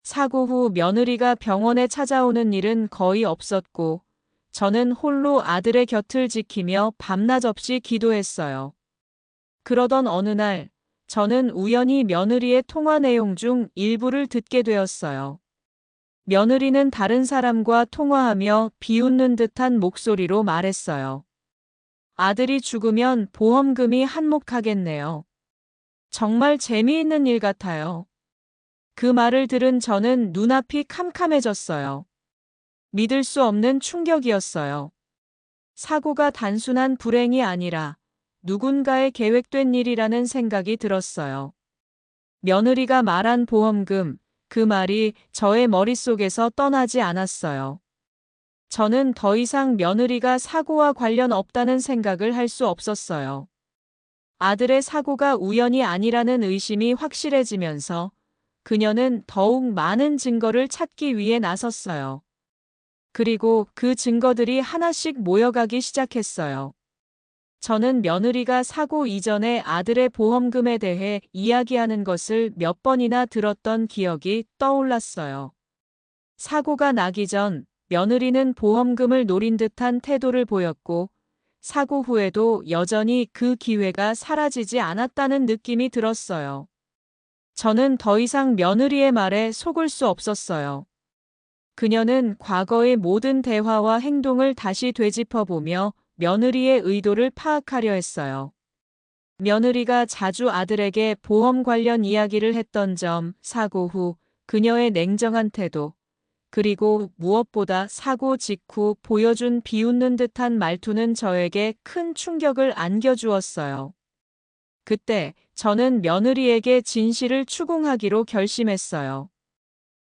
사고 후 며느리가 병원에 찾아오는 일은 거의 없었고, 저는 홀로 아들의 곁을 지키며 밤낮 없이 기도했어요. 그러던 어느 날, 저는 우연히 며느리의 통화 내용 중 일부를 듣게 되었어요. 며느리는 다른 사람과 통화하며 비웃는 듯한 목소리로 말했어요. 아들이 죽으면 보험금이 한몫하겠네요. 정말 재미있는 일 같아요. 그 말을 들은 저는 눈앞이 캄캄해졌어요. 믿을 수 없는 충격이었어요. 사고가 단순한 불행이 아니라 누군가의 계획된 일이라는 생각이 들었어요. 며느리가 말한 보험금, 그 말이 저의 머릿속에서 떠나지 않았어요. 저는 더 이상 며느리가 사고와 관련 없다는 생각을 할 수 없었어요. 아들의 사고가 우연이 아니라는 의심이 확실해지면서 그녀는 더욱 많은 증거를 찾기 위해 나섰어요. 그리고 그 증거들이 하나씩 모여가기 시작했어요. 저는 며느리가 사고 이전에 아들의 보험금에 대해 이야기하는 것을 몇 번이나 들었던 기억이 떠올랐어요. 사고가 나기 전 며느리는 보험금을 노린 듯한 태도를 보였고, 사고 후에도 여전히 그 기회가 사라지지 않았다는 느낌이 들었어요. 저는 더 이상 며느리의 말에 속을 수 없었어요. 그녀는 과거의 모든 대화와 행동을 다시 되짚어보며 며느리의 의도를 파악하려 했어요. 며느리가 자주 아들에게 보험 관련 이야기를 했던 점, 사고 후 그녀의 냉정한 태도, 그리고 무엇보다 사고 직후 보여준 비웃는 듯한 말투는 저에게 큰 충격을 안겨주었어요. 그때 저는 며느리에게 진실을 추궁하기로 결심했어요.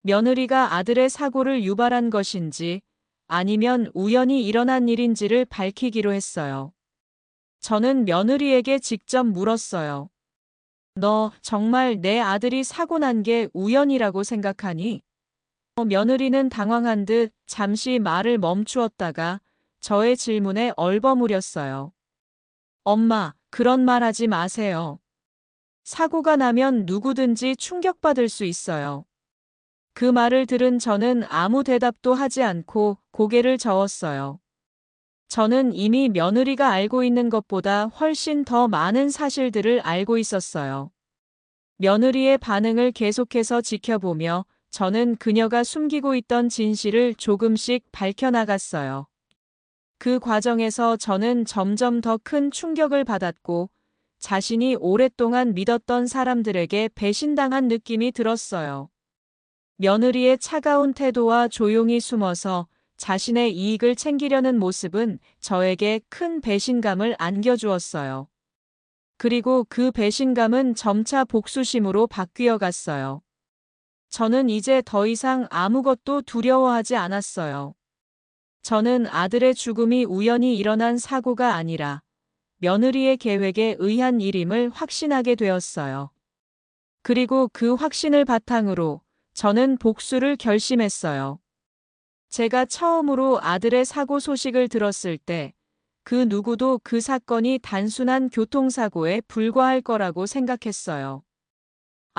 며느리가 아들의 사고를 유발한 것인지 아니면 우연히 일어난 일인지를 밝히기로 했어요. 저는 며느리에게 직접 물었어요. 너 정말 내 아들이 사고 난 게 우연이라고 생각하니? 며느리는 당황한 듯 잠시 말을 멈추었다가 저의 질문에 얼버무렸어요. 엄마, 그런 말 하지 마세요. 사고가 나면 누구든지 충격받을 수 있어요. 그 말을 들은 저는 아무 대답도 하지 않고 고개를 저었어요. 저는 이미 며느리가 알고 있는 것보다 훨씬 더 많은 사실들을 알고 있었어요. 며느리의 반응을 계속해서 지켜보며 저는 그녀가 숨기고 있던 진실을 조금씩 밝혀나갔어요. 그 과정에서 저는 점점 더 큰 충격을 받았고 자신이 오랫동안 믿었던 사람들에게 배신당한 느낌이 들었어요. 며느리의 차가운 태도와 조용히 숨어서 자신의 이익을 챙기려는 모습은 저에게 큰 배신감을 안겨주었어요. 그리고 그 배신감은 점차 복수심으로 바뀌어 갔어요. 저는 이제 더 이상 아무것도 두려워하지 않았어요. 저는 아들의 죽음이 우연히 일어난 사고가 아니라 며느리의 계획에 의한 일임을 확신하게 되었어요. 그리고 그 확신을 바탕으로 저는 복수를 결심했어요. 제가 처음으로 아들의 사고 소식을 들었을 때 그 누구도 그 사건이 단순한 교통사고에 불과할 거라고 생각했어요.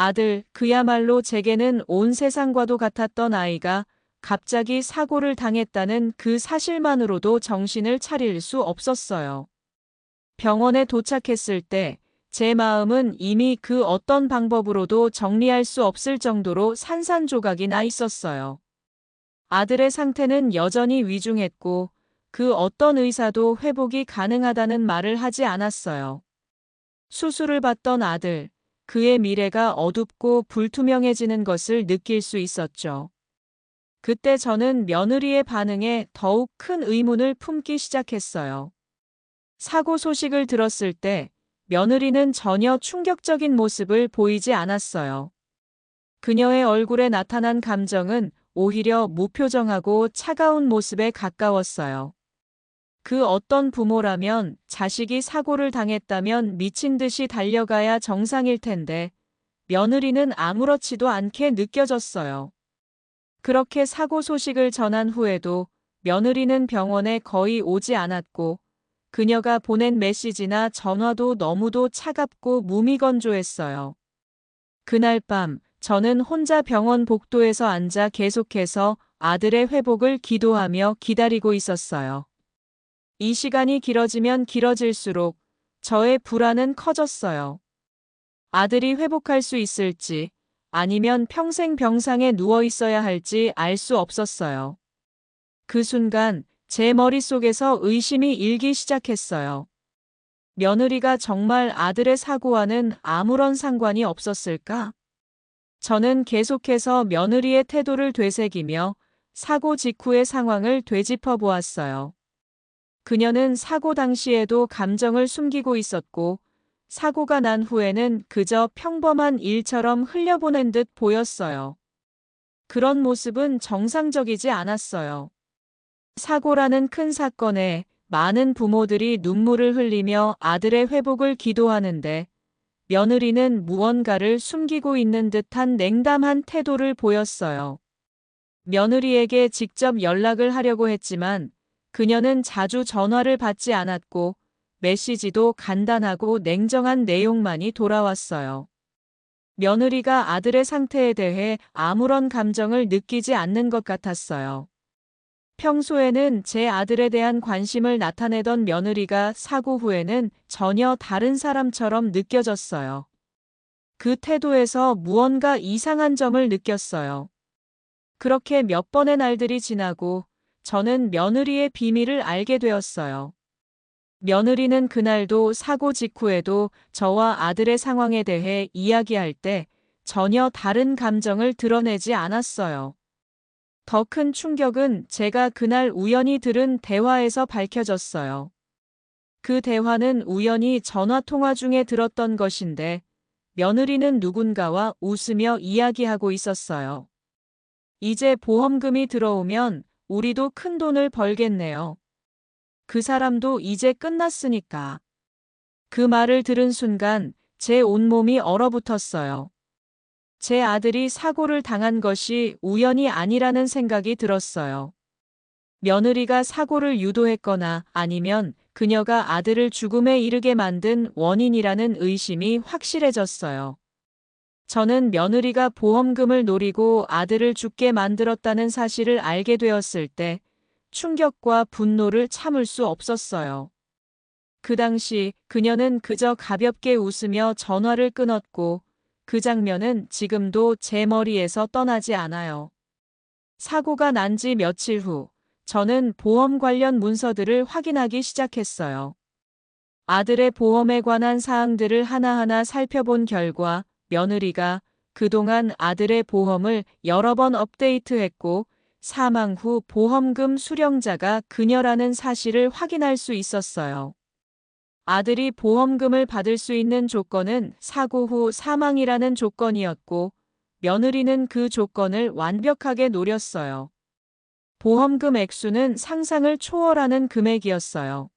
아들, 그야말로 제게는 온 세상과도 같았던 아이가 갑자기 사고를 당했다는 그 사실만으로도 정신을 차릴 수 없었어요. 병원에 도착했을 때 제 마음은 이미 그 어떤 방법으로도 정리할 수 없을 정도로 산산조각이 나 있었어요. 아들의 상태는 여전히 위중했고 그 어떤 의사도 회복이 가능하다는 말을 하지 않았어요. 수술을 받던 아들, 그의 미래가 어둡고 불투명해지는 것을 느낄 수 있었죠. 그때 저는 며느리의 반응에 더욱 큰 의문을 품기 시작했어요. 사고 소식을 들었을 때 며느리는 전혀 충격적인 모습을 보이지 않았어요. 그녀의 얼굴에 나타난 감정은 오히려 무표정하고 차가운 모습에 가까웠어요. 그 어떤 부모라면 자식이 사고를 당했다면 미친 듯이 달려가야 정상일 텐데 며느리는 아무렇지도 않게 느껴졌어요. 그렇게 사고 소식을 전한 후에도 며느리는 병원에 거의 오지 않았고 그녀가 보낸 메시지나 전화도 너무도 차갑고 무미건조했어요. 그날 밤 저는 혼자 병원 복도에서 앉아 계속해서 아들의 회복을 기도하며 기다리고 있었어요. 이 시간이 길어지면 길어질수록 저의 불안은 커졌어요. 아들이 회복할 수 있을지 아니면 평생 병상에 누워 있어야 할지 알 수 없었어요. 그 순간 제 머릿속에서 의심이 일기 시작했어요. 며느리가 정말 아들의 사고와는 아무런 상관이 없었을까? 저는 계속해서 며느리의 태도를 되새기며 사고 직후의 상황을 되짚어 보았어요. 그녀는 사고 당시에도 감정을 숨기고 있었고 사고가 난 후에는 그저 평범한 일처럼 흘려보낸 듯 보였어요. 그런 모습은 정상적이지 않았어요. 사고라는 큰 사건에 많은 부모들이 눈물을 흘리며 아들의 회복을 기도하는데 며느리는 무언가를 숨기고 있는 듯한 냉담한 태도를 보였어요. 며느리에게 직접 연락을 하려고 했지만 그녀는 자주 전화를 받지 않았고 메시지도 간단하고 냉정한 내용만이 돌아왔어요. 며느리가 아들의 상태에 대해 아무런 감정을 느끼지 않는 것 같았어요. 평소에는 제 아들에 대한 관심을 나타내던 며느리가 사고 후에는 전혀 다른 사람처럼 느껴졌어요. 그 태도에서 무언가 이상한 점을 느꼈어요. 그렇게 몇 번의 날들이 지나고 저는 며느리의 비밀을 알게 되었어요. 며느리는 그날도 사고 직후에도 저와 아들의 상황에 대해 이야기할 때 전혀 다른 감정을 드러내지 않았어요. 더 큰 충격은 제가 그날 우연히 들은 대화에서 밝혀졌어요. 그 대화는 우연히 전화 통화 중에 들었던 것인데 며느리는 누군가와 웃으며 이야기하고 있었어요. 이제 보험금이 들어오면 우리도 큰 돈을 벌겠네요. 그 사람도 이제 끝났으니까. 그 말을 들은 순간 제 온몸이 얼어붙었어요. 제 아들이 사고를 당한 것이 우연이 아니라는 생각이 들었어요. 며느리가 사고를 유도했거나 아니면 그녀가 아들을 죽음에 이르게 만든 원인이라는 의심이 확실해졌어요. 저는 며느리가 보험금을 노리고 아들을 죽게 만들었다는 사실을 알게 되었을 때 충격과 분노를 참을 수 없었어요. 그 당시 그녀는 그저 가볍게 웃으며 전화를 끊었고 그 장면은 지금도 제 머리에서 떠나지 않아요. 사고가 난 지 며칠 후 저는 보험 관련 문서들을 확인하기 시작했어요. 아들의 보험에 관한 사항들을 하나하나 살펴본 결과 며느리가 그동안 아들의 보험을 여러 번 업데이트했고 사망 후 보험금 수령자가 그녀라는 사실을 확인할 수 있었어요. 아들이 보험금을 받을 수 있는 조건은 사고 후 사망이라는 조건이었고 며느리는 그 조건을 완벽하게 노렸어요. 보험금 액수는 상상을 초월하는 금액이었어요.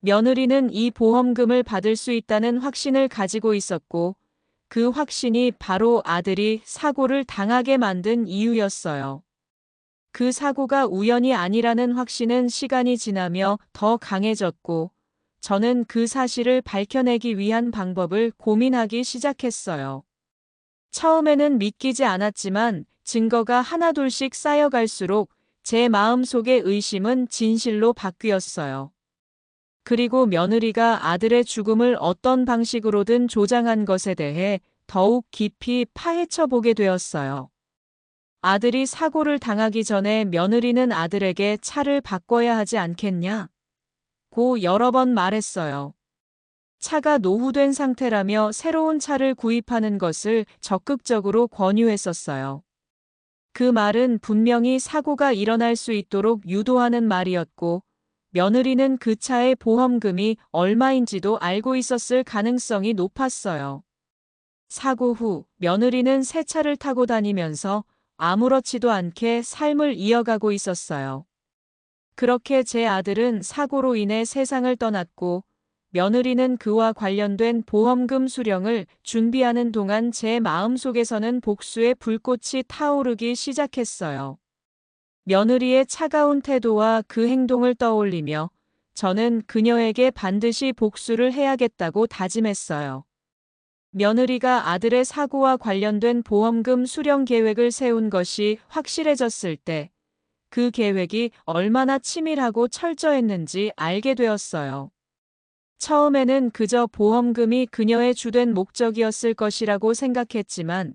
며느리는 이 보험금을 받을 수 있다는 확신을 가지고 있었고 그 확신이 바로 아들이 사고를 당하게 만든 이유였어요. 그 사고가 우연이 아니라는 확신은 시간이 지나며 더 강해졌고 저는 그 사실을 밝혀내기 위한 방법을 고민하기 시작했어요. 처음에는 믿기지 않았지만 증거가 하나둘씩 쌓여갈수록 제 마음속의 의심은 진실로 바뀌었어요. 그리고 며느리가 아들의 죽음을 어떤 방식으로든 조장한 것에 대해 더욱 깊이 파헤쳐 보게 되었어요. 아들이 사고를 당하기 전에 며느리는 아들에게 차를 바꿔야 하지 않겠냐? 고 여러 번 말했어요. 차가 노후된 상태라며 새로운 차를 구입하는 것을 적극적으로 권유했었어요. 그 말은 분명히 사고가 일어날 수 있도록 유도하는 말이었고, 며느리는 그 차의 보험금이 얼마인지도 알고 있었을 가능성이 높았어요. 사고 후 며느리는 새 차를 타고 다니면서 아무렇지도 않게 삶을 이어가고 있었어요. 그렇게 제 아들은 사고로 인해 세상을 떠났고, 며느리는 그와 관련된 보험금 수령을 준비하는 동안 제 마음속에서는 복수의 불꽃이 타오르기 시작했어요. 며느리의 차가운 태도와 그 행동을 떠올리며 저는 그녀에게 반드시 복수를 해야겠다고 다짐했어요. 며느리가 아들의 사고와 관련된 보험금 수령 계획을 세운 것이 확실해졌을 때 그 계획이 얼마나 치밀하고 철저했는지 알게 되었어요. 처음에는 그저 보험금이 그녀의 주된 목적이었을 것이라고 생각했지만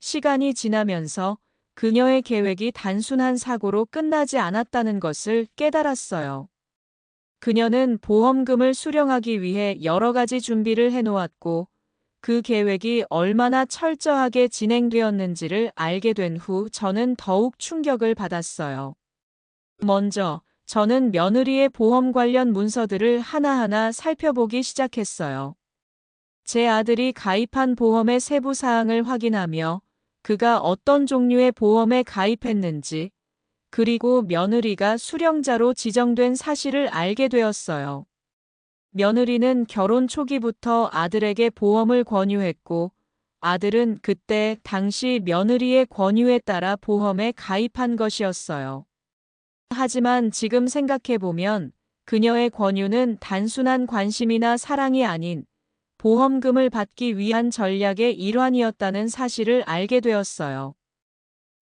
시간이 지나면서 그녀의 계획이 단순한 사고로 끝나지 않았다는 것을 깨달았어요. 그녀는 보험금을 수령하기 위해 여러 가지 준비를 해놓았고 그 계획이 얼마나 철저하게 진행되었는지를 알게 된 후 저는 더욱 충격을 받았어요. 먼저 저는 며느리의 보험 관련 문서들을 하나하나 살펴보기 시작했어요. 제 아들이 가입한 보험의 세부 사항을 확인하며 그가 어떤 종류의 보험에 가입했는지, 그리고 며느리가 수령자로 지정된 사실을 알게 되었어요. 며느리는 결혼 초기부터 아들에게 보험을 권유했고, 아들은 그때 당시 며느리의 권유에 따라 보험에 가입한 것이었어요. 하지만 지금 생각해보면 그녀의 권유는 단순한 관심이나 사랑이 아닌 보험금을 받기 위한 전략의 일환이었다는 사실을 알게 되었어요.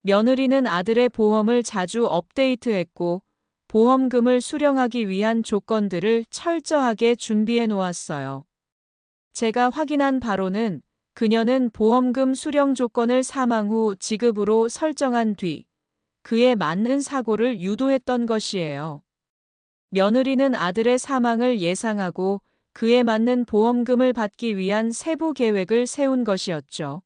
며느리는 아들의 보험을 자주 업데이트했고 보험금을 수령하기 위한 조건들을 철저하게 준비해 놓았어요. 제가 확인한 바로는 그녀는 보험금 수령 조건을 사망 후 지급으로 설정한 뒤 그에 맞는 사고를 유도했던 것이에요. 며느리는 아들의 사망을 예상하고 그에 맞는 보험금을 받기 위한 세부 계획을 세운 것이었죠.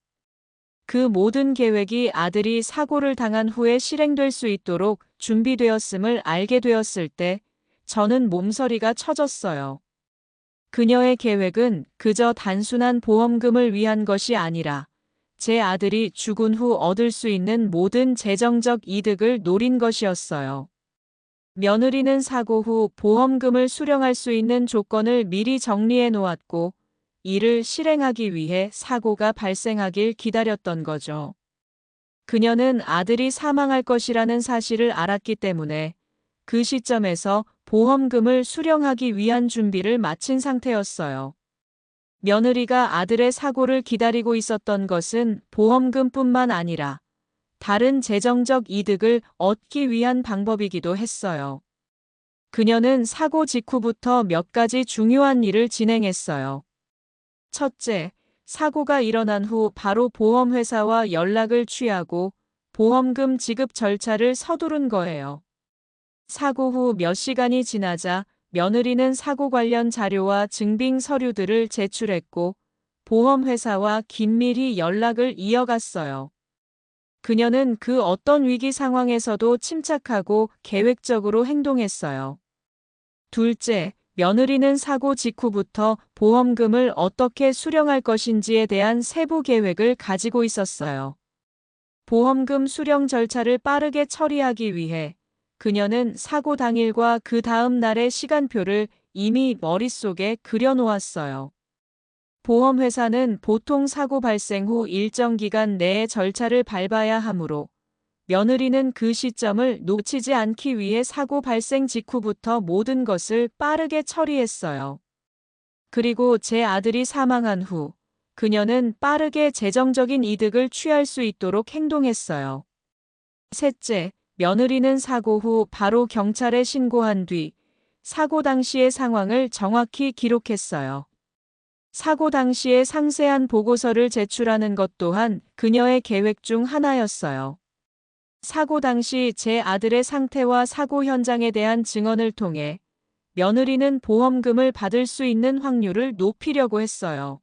그 모든 계획이 아들이 사고를 당한 후에 실행될 수 있도록 준비되었음을 알게 되었을 때 저는 몸서리가 쳐졌어요. 그녀의 계획은 그저 단순한 보험금을 위한 것이 아니라 제 아들이 죽은 후 얻을 수 있는 모든 재정적 이득을 노린 것이었어요. 며느리는 사고 후 보험금을 수령할 수 있는 조건을 미리 정리해 놓았고 이를 실행하기 위해 사고가 발생하길 기다렸던 거죠. 그녀는 아들이 사망할 것이라는 사실을 알았기 때문에 그 시점에서 보험금을 수령하기 위한 준비를 마친 상태였어요. 며느리가 아들의 사고를 기다리고 있었던 것은 보험금뿐만 아니라 다른 재정적 이득을 얻기 위한 방법이기도 했어요. 그녀는 사고 직후부터 몇 가지 중요한 일을 진행했어요. 첫째, 사고가 일어난 후 바로 보험회사와 연락을 취하고 보험금 지급 절차를 서두른 거예요. 사고 후 몇 시간이 지나자 며느리는 사고 관련 자료와 증빙 서류들을 제출했고 보험회사와 긴밀히 연락을 이어갔어요. 그녀는 그 어떤 위기 상황에서도 침착하고 계획적으로 행동했어요. 둘째, 며느리는 사고 직후부터 보험금을 어떻게 수령할 것인지에 대한 세부 계획을 가지고 있었어요. 보험금 수령 절차를 빠르게 처리하기 위해 그녀는 사고 당일과 그 다음 날의 시간표를 이미 머릿속에 그려놓았어요. 보험회사는 보통 사고 발생 후 일정 기간 내에 절차를 밟아야 하므로 며느리는 그 시점을 놓치지 않기 위해 사고 발생 직후부터 모든 것을 빠르게 처리했어요. 그리고 제 아들이 사망한 후 그녀는 빠르게 재정적인 이득을 취할 수 있도록 행동했어요. 셋째, 며느리는 사고 후 바로 경찰에 신고한 뒤 사고 당시의 상황을 정확히 기록했어요. 사고 당시의 상세한 보고서를 제출하는 것 또한 그녀의 계획 중 하나였어요. 사고 당시 제 아들의 상태와 사고 현장에 대한 증언을 통해 며느리는 보험금을 받을 수 있는 확률을 높이려고 했어요.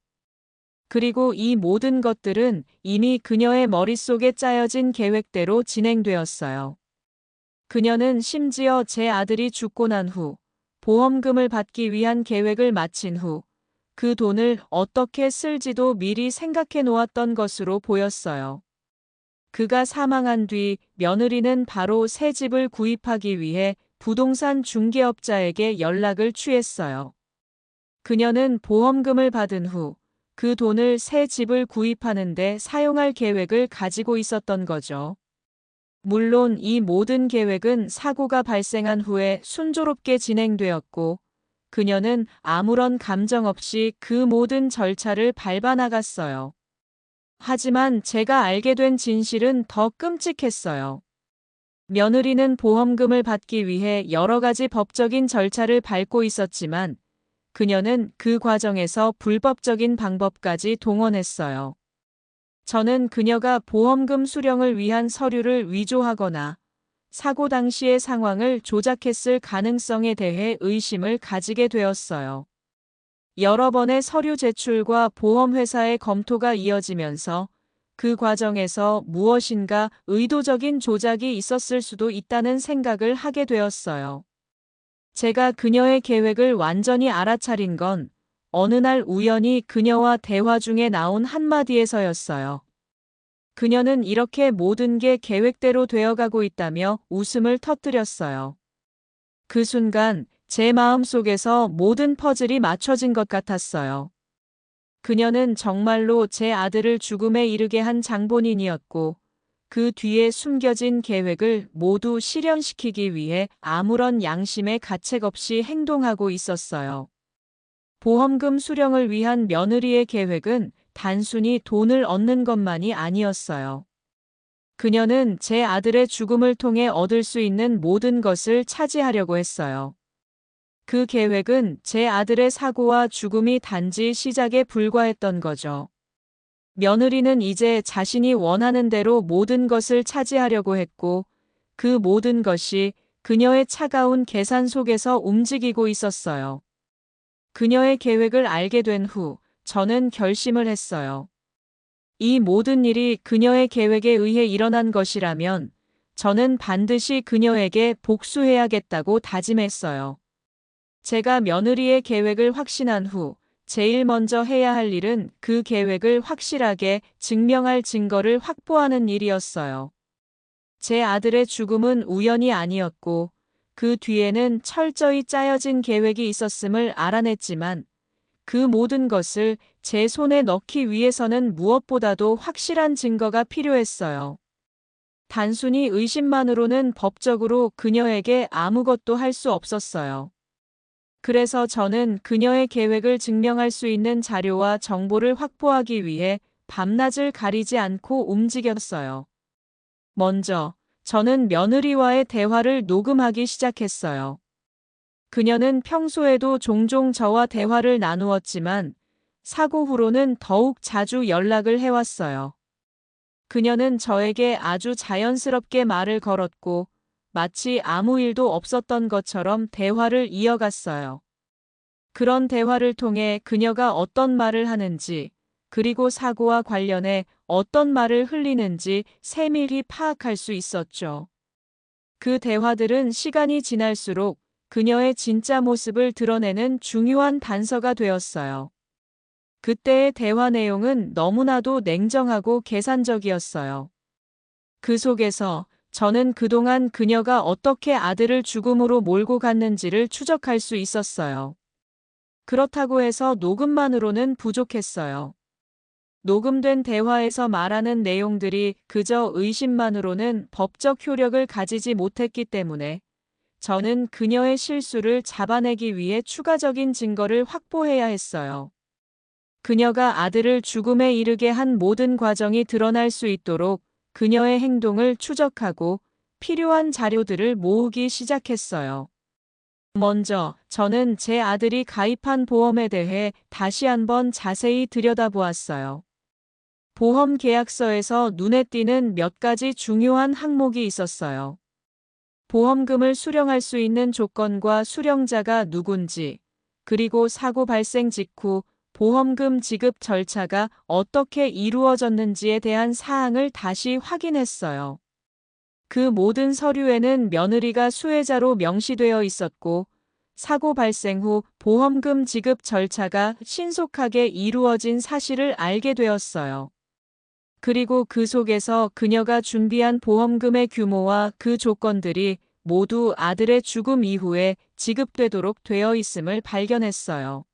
그리고 이 모든 것들은 이미 그녀의 머릿속에 짜여진 계획대로 진행되었어요. 그녀는 심지어 제 아들이 죽고 난 후 보험금을 받기 위한 계획을 마친 후 그 돈을 어떻게 쓸지도 미리 생각해 놓았던 것으로 보였어요. 그가 사망한 뒤 며느리는 바로 새 집을 구입하기 위해 부동산 중개업자에게 연락을 취했어요. 그녀는 보험금을 받은 후 그 돈을 새 집을 구입하는 데 사용할 계획을 가지고 있었던 거죠. 물론 이 모든 계획은 사고가 발생한 후에 순조롭게 진행되었고, 그녀는 아무런 감정 없이 그 모든 절차를 밟아 나갔어요. 하지만 제가 알게 된 진실은 더 끔찍했어요. 며느리는 보험금을 받기 위해 여러 가지 법적인 절차를 밟고 있었지만, 그녀는 그 과정에서 불법적인 방법까지 동원했어요. 저는 그녀가 보험금 수령을 위한 서류를 위조하거나 사고 당시의 상황을 조작했을 가능성에 대해 의심을 가지게 되었어요. 여러 번의 서류 제출과 보험회사의 검토가 이어지면서 그 과정에서 무엇인가 의도적인 조작이 있었을 수도 있다는 생각을 하게 되었어요. 제가 그녀의 계획을 완전히 알아차린 건 어느 날 우연히 그녀와 대화 중에 나온 한마디에서였어요. 그녀는 이렇게 모든 게 계획대로 되어가고 있다며 웃음을 터뜨렸어요. 그 순간 제 마음 속에서 모든 퍼즐이 맞춰진 것 같았어요. 그녀는 정말로 제 아들을 죽음에 이르게 한 장본인이었고, 그 뒤에 숨겨진 계획을 모두 실현시키기 위해 아무런 양심의 가책 없이 행동하고 있었어요. 보험금 수령을 위한 며느리의 계획은 단순히 돈을 얻는 것만이 아니었어요. 그녀는 제 아들의 죽음을 통해 얻을 수 있는 모든 것을 차지하려고 했어요. 그 계획은 제 아들의 사고와 죽음이 단지 시작에 불과했던 거죠. 며느리는 이제 자신이 원하는 대로 모든 것을 차지하려고 했고, 그 모든 것이 그녀의 차가운 계산 속에서 움직이고 있었어요. 그녀의 계획을 알게 된 후, 저는 결심을 했어요. 이 모든 일이 그녀의 계획에 의해 일어난 것이라면, 저는 반드시 그녀에게 복수해야겠다고 다짐했어요. 제가 며느리의 계획을 확신한 후, 제일 먼저 해야 할 일은 그 계획을 확실하게 증명할 증거를 확보하는 일이었어요. 제 아들의 죽음은 우연이 아니었고, 그 뒤에는 철저히 짜여진 계획이 있었음을 알아냈지만, 그 모든 것을 제 손에 넣기 위해서는 무엇보다도 확실한 증거가 필요했어요. 단순히 의심만으로는 법적으로 그녀에게 아무것도 할 수 없었어요. 그래서 저는 그녀의 계획을 증명할 수 있는 자료와 정보를 확보하기 위해 밤낮을 가리지 않고 움직였어요. 먼저, 저는 며느리와의 대화를 녹음하기 시작했어요. 그녀는 평소에도 종종 저와 대화를 나누었지만, 사고 후로는 더욱 자주 연락을 해왔어요. 그녀는 저에게 아주 자연스럽게 말을 걸었고, 마치 아무 일도 없었던 것처럼 대화를 이어갔어요. 그런 대화를 통해 그녀가 어떤 말을 하는지, 그리고 사고와 관련해 어떤 말을 흘리는지 세밀히 파악할 수 있었죠. 그 대화들은 시간이 지날수록 그녀의 진짜 모습을 드러내는 중요한 단서가 되었어요. 그때의 대화 내용은 너무나도 냉정하고 계산적이었어요. 그 속에서 저는 그동안 그녀가 어떻게 아들을 죽음으로 몰고 갔는지를 추적할 수 있었어요. 그렇다고 해서 녹음만으로는 부족했어요. 녹음된 대화에서 말하는 내용들이 그저 의심만으로는 법적 효력을 가지지 못했기 때문에 저는 그녀의 실수를 잡아내기 위해 추가적인 증거를 확보해야 했어요. 그녀가 아들을 죽음에 이르게 한 모든 과정이 드러날 수 있도록 그녀의 행동을 추적하고 필요한 자료들을 모으기 시작했어요. 먼저 저는 제 아들이 가입한 보험에 대해 다시 한번 자세히 들여다보았어요. 보험 계약서에서 눈에 띄는 몇 가지 중요한 항목이 있었어요. 보험금을 수령할 수 있는 조건과 수령자가 누군지, 그리고 사고 발생 직후 보험금 지급 절차가 어떻게 이루어졌는지에 대한 사항을 다시 확인했어요. 그 모든 서류에는 며느리가 수혜자로 명시되어 있었고, 사고 발생 후 보험금 지급 절차가 신속하게 이루어진 사실을 알게 되었어요. 그리고 그 속에서 그녀가 준비한 보험금의 규모와 그 조건들이 모두 아들의 죽음 이후에 지급되도록 되어 있음을 발견했어요.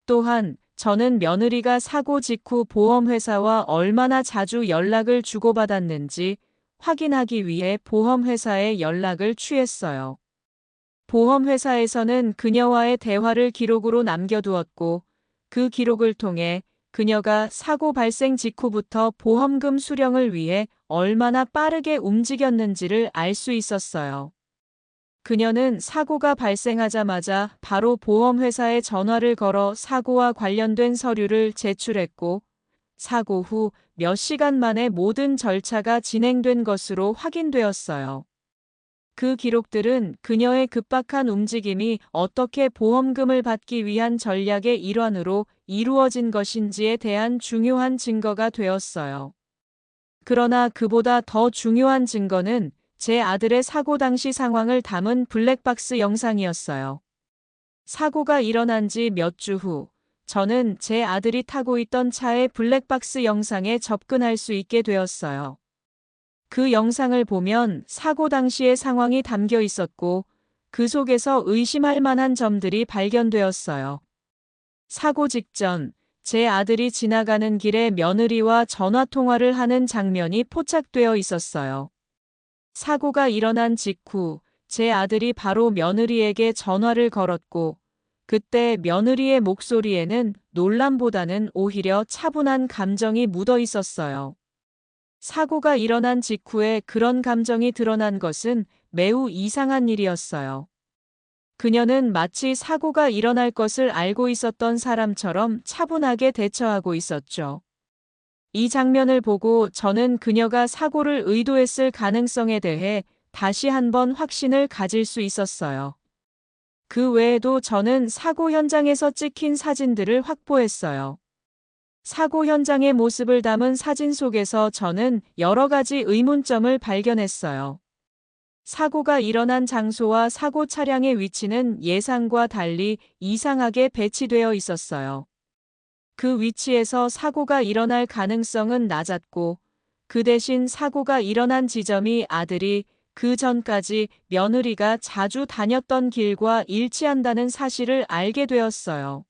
또한 저는 며느리가 사고 직후 보험회사와 얼마나 자주 연락을 주고받았는지 확인하기 위해 보험회사에 연락을 취했어요. 보험회사에서는 그녀와의 대화를 기록으로 남겨두었고, 그 기록을 통해 그녀가 사고 발생 직후부터 보험금 수령을 위해 얼마나 빠르게 움직였는지를 알 수 있었어요. 그녀는 사고가 발생하자마자 바로 보험회사에 전화를 걸어 사고와 관련된 서류를 제출했고, 사고 후 몇 시간 만에 모든 절차가 진행된 것으로 확인되었어요. 그 기록들은 그녀의 급박한 움직임이 어떻게 보험금을 받기 위한 전략의 일환으로 이루어진 것인지에 대한 중요한 증거가 되었어요. 그러나 그보다 더 중요한 증거는 제 아들의 사고 당시 상황을 담은 블랙박스 영상이었어요. 사고가 일어난 지 몇 주 후, 저는 제 아들이 타고 있던 차의 블랙박스 영상에 접근할 수 있게 되었어요. 그 영상을 보면 사고 당시의 상황이 담겨 있었고, 그 속에서 의심할 만한 점들이 발견되었어요. 사고 직전, 제 아들이 지나가는 길에 며느리와 전화 통화를 하는 장면이 포착되어 있었어요. 사고가 일어난 직후, 제 아들이 바로 며느리에게 전화를 걸었고, 그때 며느리의 목소리에는 놀람보다는 오히려 차분한 감정이 묻어 있었어요. 사고가 일어난 직후에 그런 감정이 드러난 것은 매우 이상한 일이었어요. 그녀는 마치 사고가 일어날 것을 알고 있었던 사람처럼 차분하게 대처하고 있었죠. 이 장면을 보고 저는 그녀가 사고를 의도했을 가능성에 대해 다시 한번 확신을 가질 수 있었어요. 그 외에도 저는 사고 현장에서 찍힌 사진들을 확보했어요. 사고 현장의 모습을 담은 사진 속에서 저는 여러 가지 의문점을 발견했어요. 사고가 일어난 장소와 사고 차량의 위치는 예상과 달리 이상하게 배치되어 있었어요. 그 위치에서 사고가 일어날 가능성은 낮았고, 그 대신 사고가 일어난 지점이 아들이 그 전까지 며느리가 자주 다녔던 길과 일치한다는 사실을 알게 되었어요.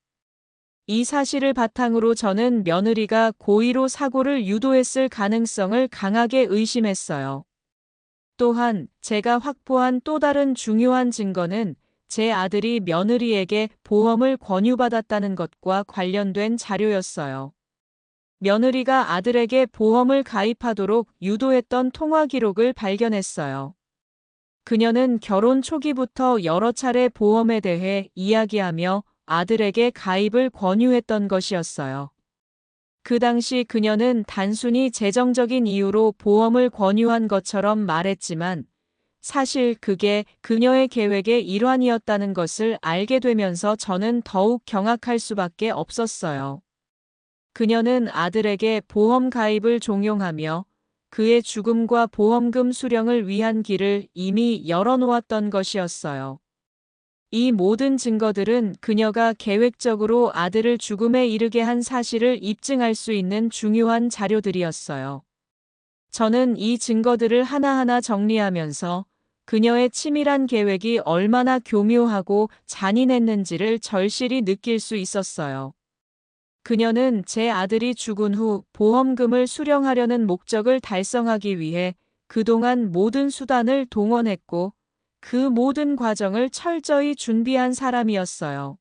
이 사실을 바탕으로 저는 며느리가 고의로 사고를 유도했을 가능성을 강하게 의심했어요. 또한 제가 확보한 또 다른 중요한 증거는 제 아들이 며느리에게 보험을 권유받았다는 것과 관련된 자료였어요. 며느리가 아들에게 보험을 가입하도록 유도했던 통화 기록을 발견했어요. 그녀는 결혼 초기부터 여러 차례 보험에 대해 이야기하며 아들에게 가입을 권유했던 것이었어요. 그 당시 그녀는 단순히 재정적인 이유로 보험을 권유한 것처럼 말했지만, 사실 그게 그녀의 계획의 일환이었다는 것을 알게 되면서 저는 더욱 경악할 수밖에 없었어요. 그녀는 아들에게 보험 가입을 종용하며 그의 죽음과 보험금 수령을 위한 길을 이미 열어놓았던 것이었어요. 이 모든 증거들은 그녀가 계획적으로 아들을 죽음에 이르게 한 사실을 입증할 수 있는 중요한 자료들이었어요. 저는 이 증거들을 하나하나 정리하면서 그녀의 치밀한 계획이 얼마나 교묘하고 잔인했는지를 절실히 느낄 수 있었어요. 그녀는 제 아들이 죽은 후 보험금을 수령하려는 목적을 달성하기 위해 그동안 모든 수단을 동원했고, 그 모든 과정을 철저히 준비한 사람이었어요.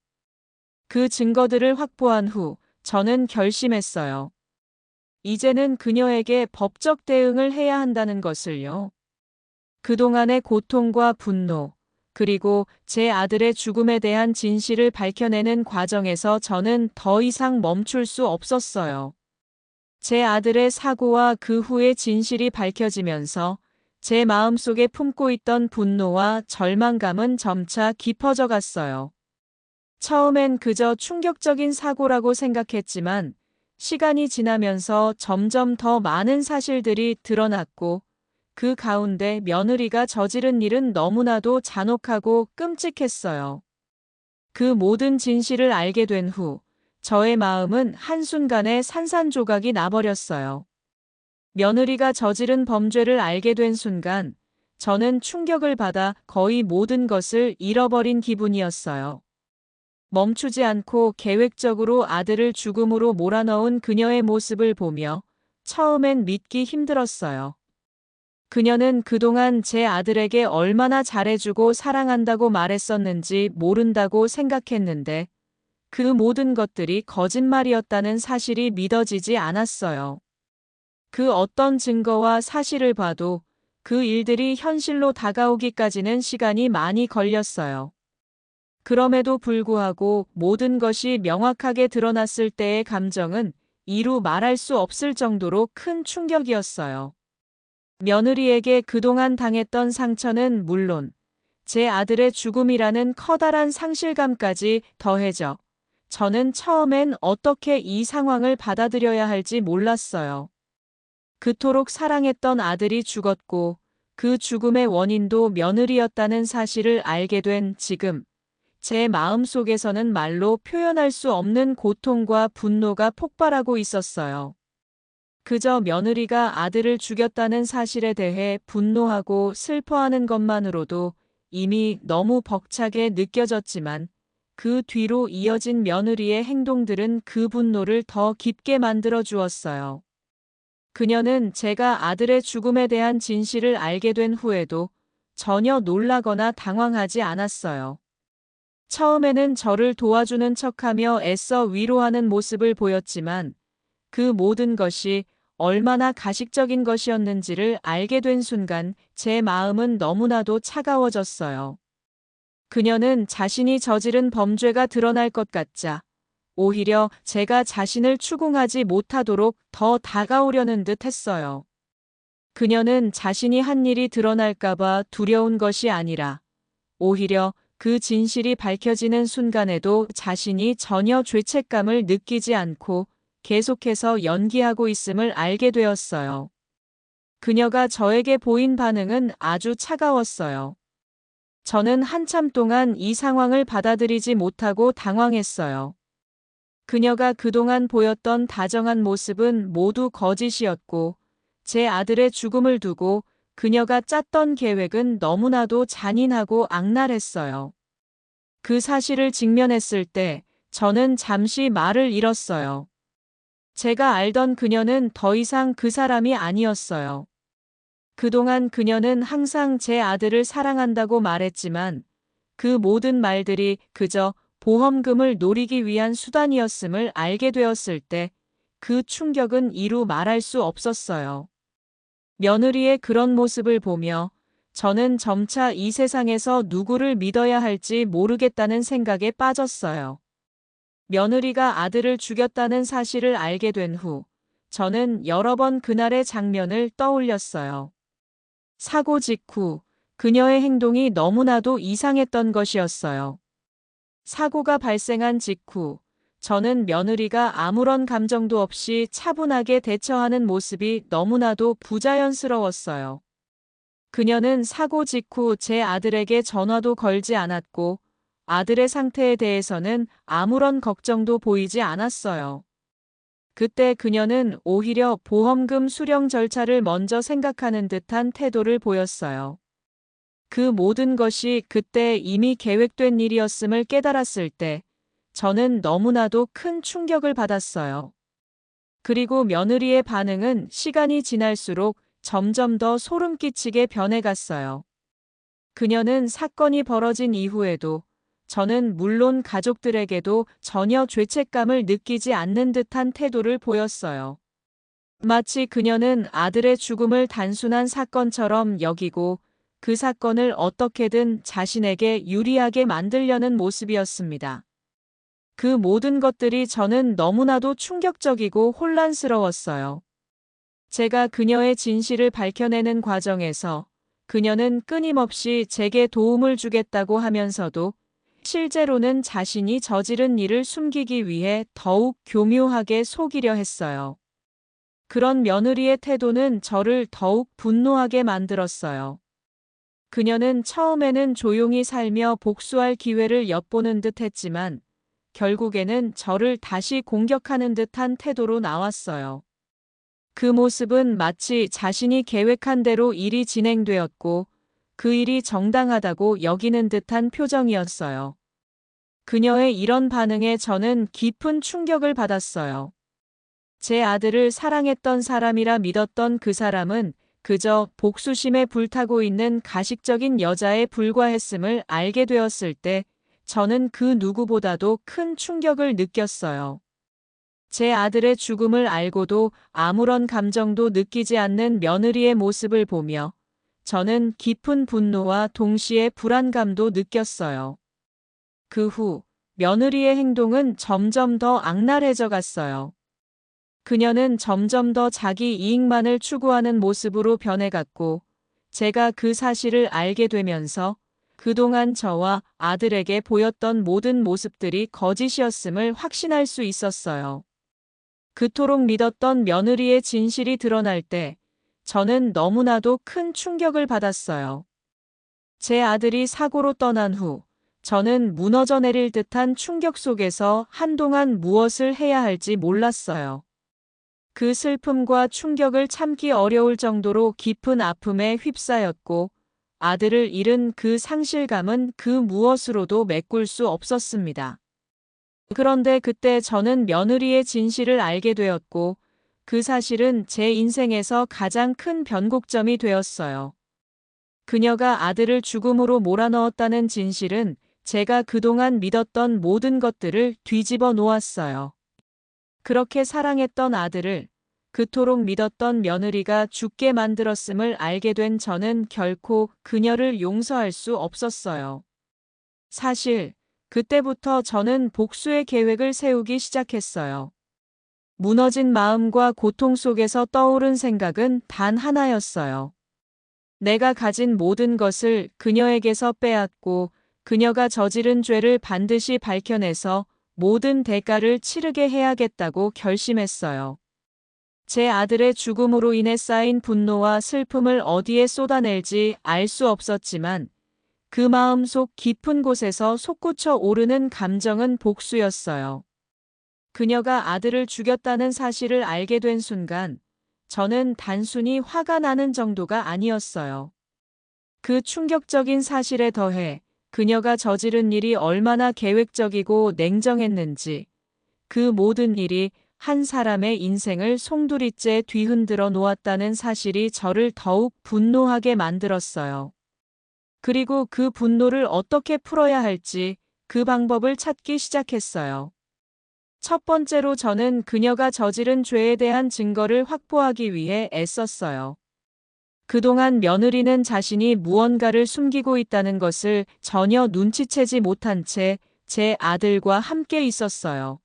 그 증거들을 확보한 후 저는 결심했어요. 이제는 그녀에게 법적 대응을 해야 한다는 것을요. 그동안의 고통과 분노, 그리고 제 아들의 죽음에 대한 진실을 밝혀내는 과정에서 저는 더 이상 멈출 수 없었어요. 제 아들의 사고와 그 후의 진실이 밝혀지면서 제 마음속에 품고 있던 분노와 절망감은 점차 깊어져 갔어요. 처음엔 그저 충격적인 사고라고 생각했지만 시간이 지나면서 점점 더 많은 사실들이 드러났고 그 가운데 며느리가 저지른 일은 너무나도 잔혹하고 끔찍했어요. 그 모든 진실을 알게 된 후 저의 마음은 한순간에 산산조각이 나버렸어요. 며느리가 저지른 범죄를 알게 된 순간 저는 충격을 받아 거의 모든 것을 잃어버린 기분이었어요. 멈추지 않고 계획적으로 아들을 죽음으로 몰아넣은 그녀의 모습을 보며 처음엔 믿기 힘들었어요. 그녀는 그동안 제 아들에게 얼마나 잘해주고 사랑한다고 말했었는지 모른다고 생각했는데 그 모든 것들이 거짓말이었다는 사실이 믿어지지 않았어요. 그 어떤 증거와 사실을 봐도 그 일들이 현실로 다가오기까지는 시간이 많이 걸렸어요. 그럼에도 불구하고 모든 것이 명확하게 드러났을 때의 감정은 이루 말할 수 없을 정도로 큰 충격이었어요. 며느리에게 그동안 당했던 상처는 물론 제 아들의 죽음이라는 커다란 상실감까지 더해져 저는 처음엔 어떻게 이 상황을 받아들여야 할지 몰랐어요. 그토록 사랑했던 아들이 죽었고 그 죽음의 원인도 며느리였다는 사실을 알게 된 지금 제 마음속에서는 말로 표현할 수 없는 고통과 분노가 폭발하고 있었어요. 그저 며느리가 아들을 죽였다는 사실에 대해 분노하고 슬퍼하는 것만으로도 이미 너무 벅차게 느껴졌지만 그 뒤로 이어진 며느리의 행동들은 그 분노를 더 깊게 만들어 주었어요. 그녀는 제가 아들의 죽음에 대한 진실을 알게 된 후에도 전혀 놀라거나 당황하지 않았어요. 처음에는 저를 도와주는 척하며 애써 위로하는 모습을 보였지만 그 모든 것이 얼마나 가식적인 것이었는지를 알게 된 순간 제 마음은 너무나도 차가워졌어요. 그녀는 자신이 저지른 범죄가 드러날 것 같자 오히려 제가 자신을 추궁하지 못하도록 더 다가오려는 듯 했어요. 그녀는 자신이 한 일이 드러날까봐 두려운 것이 아니라 오히려 그 진실이 밝혀지는 순간에도 자신이 전혀 죄책감을 느끼지 않고 계속해서 연기하고 있음을 알게 되었어요. 그녀가 저에게 보인 반응은 아주 차가웠어요. 저는 한참 동안 이 상황을 받아들이지 못하고 당황했어요. 그녀가 그동안 보였던 다정한 모습은 모두 거짓이었고 제 아들의 죽음을 두고 그녀가 짰던 계획은 너무나도 잔인하고 악랄했어요. 그 사실을 직면했을 때 저는 잠시 말을 잃었어요. 제가 알던 그녀는 더 이상 그 사람이 아니었어요. 그동안 그녀는 항상 제 아들을 사랑한다고 말했지만 그 모든 말들이 그저 보험금을 노리기 위한 수단이었음을 알게 되었을 때 그 충격은 이루 말할 수 없었어요. 며느리의 그런 모습을 보며 저는 점차 이 세상에서 누구를 믿어야 할지 모르겠다는 생각에 빠졌어요. 며느리가 아들을 죽였다는 사실을 알게 된 후 저는 여러 번 그날의 장면을 떠올렸어요. 사고 직후 그녀의 행동이 너무나도 이상했던 것이었어요. 사고가 발생한 직후 저는 며느리가 아무런 감정도 없이 차분하게 대처하는 모습이 너무나도 부자연스러웠어요. 그녀는 사고 직후 제 아들에게 전화도 걸지 않았고 아들의 상태에 대해서는 아무런 걱정도 보이지 않았어요. 그때 그녀는 오히려 보험금 수령 절차를 먼저 생각하는 듯한 태도를 보였어요. 그 모든 것이 그때 이미 계획된 일이었음을 깨달았을 때 저는 너무나도 큰 충격을 받았어요. 그리고 며느리의 반응은 시간이 지날수록 점점 더 소름 끼치게 변해갔어요. 그녀는 사건이 벌어진 이후에도 저는 물론 가족들에게도 전혀 죄책감을 느끼지 않는 듯한 태도를 보였어요. 마치 그녀는 아들의 죽음을 단순한 사건처럼 여기고 그 사건을 어떻게든 자신에게 유리하게 만들려는 모습이었습니다. 그 모든 것들이 저는 너무나도 충격적이고 혼란스러웠어요. 제가 그녀의 진실을 밝혀내는 과정에서 그녀는 끊임없이 제게 도움을 주겠다고 하면서도 실제로는 자신이 저지른 일을 숨기기 위해 더욱 교묘하게 속이려 했어요. 그런 며느리의 태도는 저를 더욱 분노하게 만들었어요. 그녀는 처음에는 조용히 살며 복수할 기회를 엿보는 듯 했지만 결국에는 저를 다시 공격하는 듯한 태도로 나왔어요. 그 모습은 마치 자신이 계획한 대로 일이 진행되었고 그 일이 정당하다고 여기는 듯한 표정이었어요. 그녀의 이런 반응에 저는 깊은 충격을 받았어요. 제 아들을 사랑했던 사람이라 믿었던 그 사람은 그저 복수심에 불타고 있는 가식적인 여자에 불과했음을 알게 되었을 때 저는 그 누구보다도 큰 충격을 느꼈어요. 제 아들의 죽음을 알고도 아무런 감정도 느끼지 않는 며느리의 모습을 보며 저는 깊은 분노와 동시에 불안감도 느꼈어요. 그 후 며느리의 행동은 점점 더 악랄해져 갔어요. 그녀는 점점 더 자기 이익만을 추구하는 모습으로 변해갔고 제가 그 사실을 알게 되면서 그동안 저와 아들에게 보였던 모든 모습들이 거짓이었음을 확신할 수 있었어요. 그토록 믿었던 며느리의 진실이 드러날 때 저는 너무나도 큰 충격을 받았어요. 제 아들이 사고로 떠난 후 저는 무너져 내릴 듯한 충격 속에서 한동안 무엇을 해야 할지 몰랐어요. 그 슬픔과 충격을 참기 어려울 정도로 깊은 아픔에 휩싸였고 아들을 잃은 그 상실감은 그 무엇으로도 메꿀 수 없었습니다. 그런데 그때 저는 며느리의 진실을 알게 되었고 그 사실은 제 인생에서 가장 큰 변곡점이 되었어요. 그녀가 아들을 죽음으로 몰아넣었다는 진실은 제가 그동안 믿었던 모든 것들을 뒤집어 놓았어요. 그렇게 사랑했던 아들을 그토록 믿었던 며느리가 죽게 만들었음을 알게 된 저는 결코 그녀를 용서할 수 없었어요. 사실 그때부터 저는 복수의 계획을 세우기 시작했어요. 무너진 마음과 고통 속에서 떠오른 생각은 단 하나였어요. 내가 가진 모든 것을 그녀에게서 빼앗고 그녀가 저지른 죄를 반드시 밝혀내서 모든 대가를 치르게 해야겠다고 결심했어요. 제 아들의 죽음으로 인해 쌓인 분노와 슬픔을 어디에 쏟아낼지 알 수 없었지만 그 마음속 깊은 곳에서 솟구쳐 오르는 감정은 복수였어요. 그녀가 아들을 죽였다는 사실을 알게 된 순간 저는 단순히 화가 나는 정도가 아니었어요. 그 충격적인 사실에 더해 그녀가 저지른 일이 얼마나 계획적이고 냉정했는지 그 모든 일이 한 사람의 인생을 송두리째 뒤흔들어 놓았다는 사실이 저를 더욱 분노하게 만들었어요. 그리고 그 분노를 어떻게 풀어야 할지 그 방법을 찾기 시작했어요. 첫 번째로 저는 그녀가 저지른 죄에 대한 증거를 확보하기 위해 애썼어요. 그동안 며느리는 자신이 무언가를 숨기고 있다는 것을 전혀 눈치채지 못한 채 제 아들과 함께 있었어요.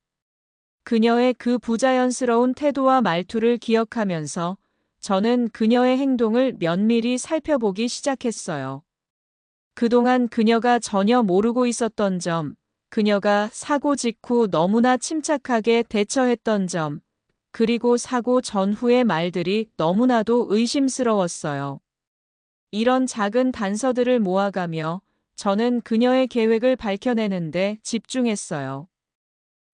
그녀의 그 부자연스러운 태도와 말투를 기억하면서 저는 그녀의 행동을 면밀히 살펴보기 시작했어요. 그동안 그녀가 전혀 모르고 있었던 점, 그녀가 사고 직후 너무나 침착하게 대처했던 점, 그리고 사고 전후의 말들이 너무나도 의심스러웠어요. 이런 작은 단서들을 모아가며 저는 그녀의 계획을 밝혀내는데 집중했어요.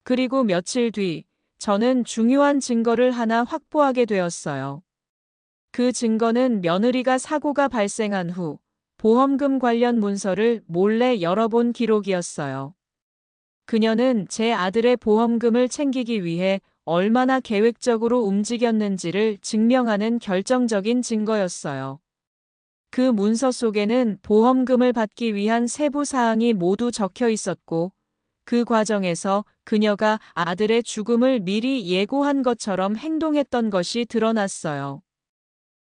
그리고 며칠 뒤 저는 중요한 증거를 하나 확보하게 되었어요. 그 증거는 며느리가 사고가 발생한 후 보험금 관련 문서를 몰래 열어본 기록이었어요. 그녀는 제 아들의 보험금을 챙기기 위해 얼마나 계획적으로 움직였는지를 증명하는 결정적인 증거였어요. 그 문서 속에는 보험금을 받기 위한 세부 사항이 모두 적혀 있었고, 그 과정에서 그녀가 아들의 죽음을 미리 예고한 것처럼 행동했던 것이 드러났어요.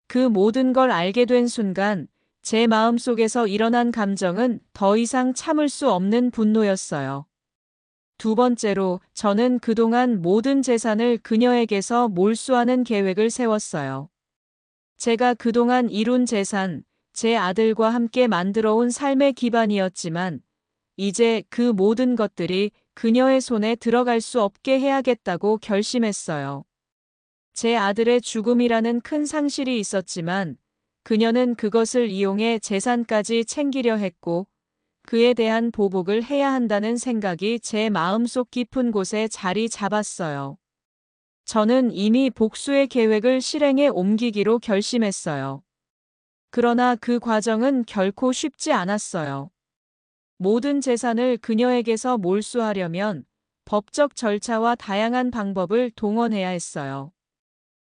그 모든 걸 알게 된 순간 제 마음속에서 일어난 감정은 더 이상 참을 수 없는 분노였어요. 두 번째로 저는 그동안 모든 재산을 그녀에게서 몰수하는 계획을 세웠어요. 제가 그동안 이룬 재산, 제 아들과 함께 만들어온 삶의 기반이었지만 이제 그 모든 것들이 그녀의 손에 들어갈 수 없게 해야겠다고 결심했어요. 제 아들의 죽음이라는 큰 상실이 있었지만 그녀는 그것을 이용해 재산까지 챙기려 했고 그에 대한 보복을 해야 한다는 생각이 제 마음속 깊은 곳에 자리 잡았어요. 저는 이미 복수의 계획을 실행에 옮기기로 결심했어요. 그러나 그 과정은 결코 쉽지 않았어요. 모든 재산을 그녀에게서 몰수하려면 법적 절차와 다양한 방법을 동원해야 했어요.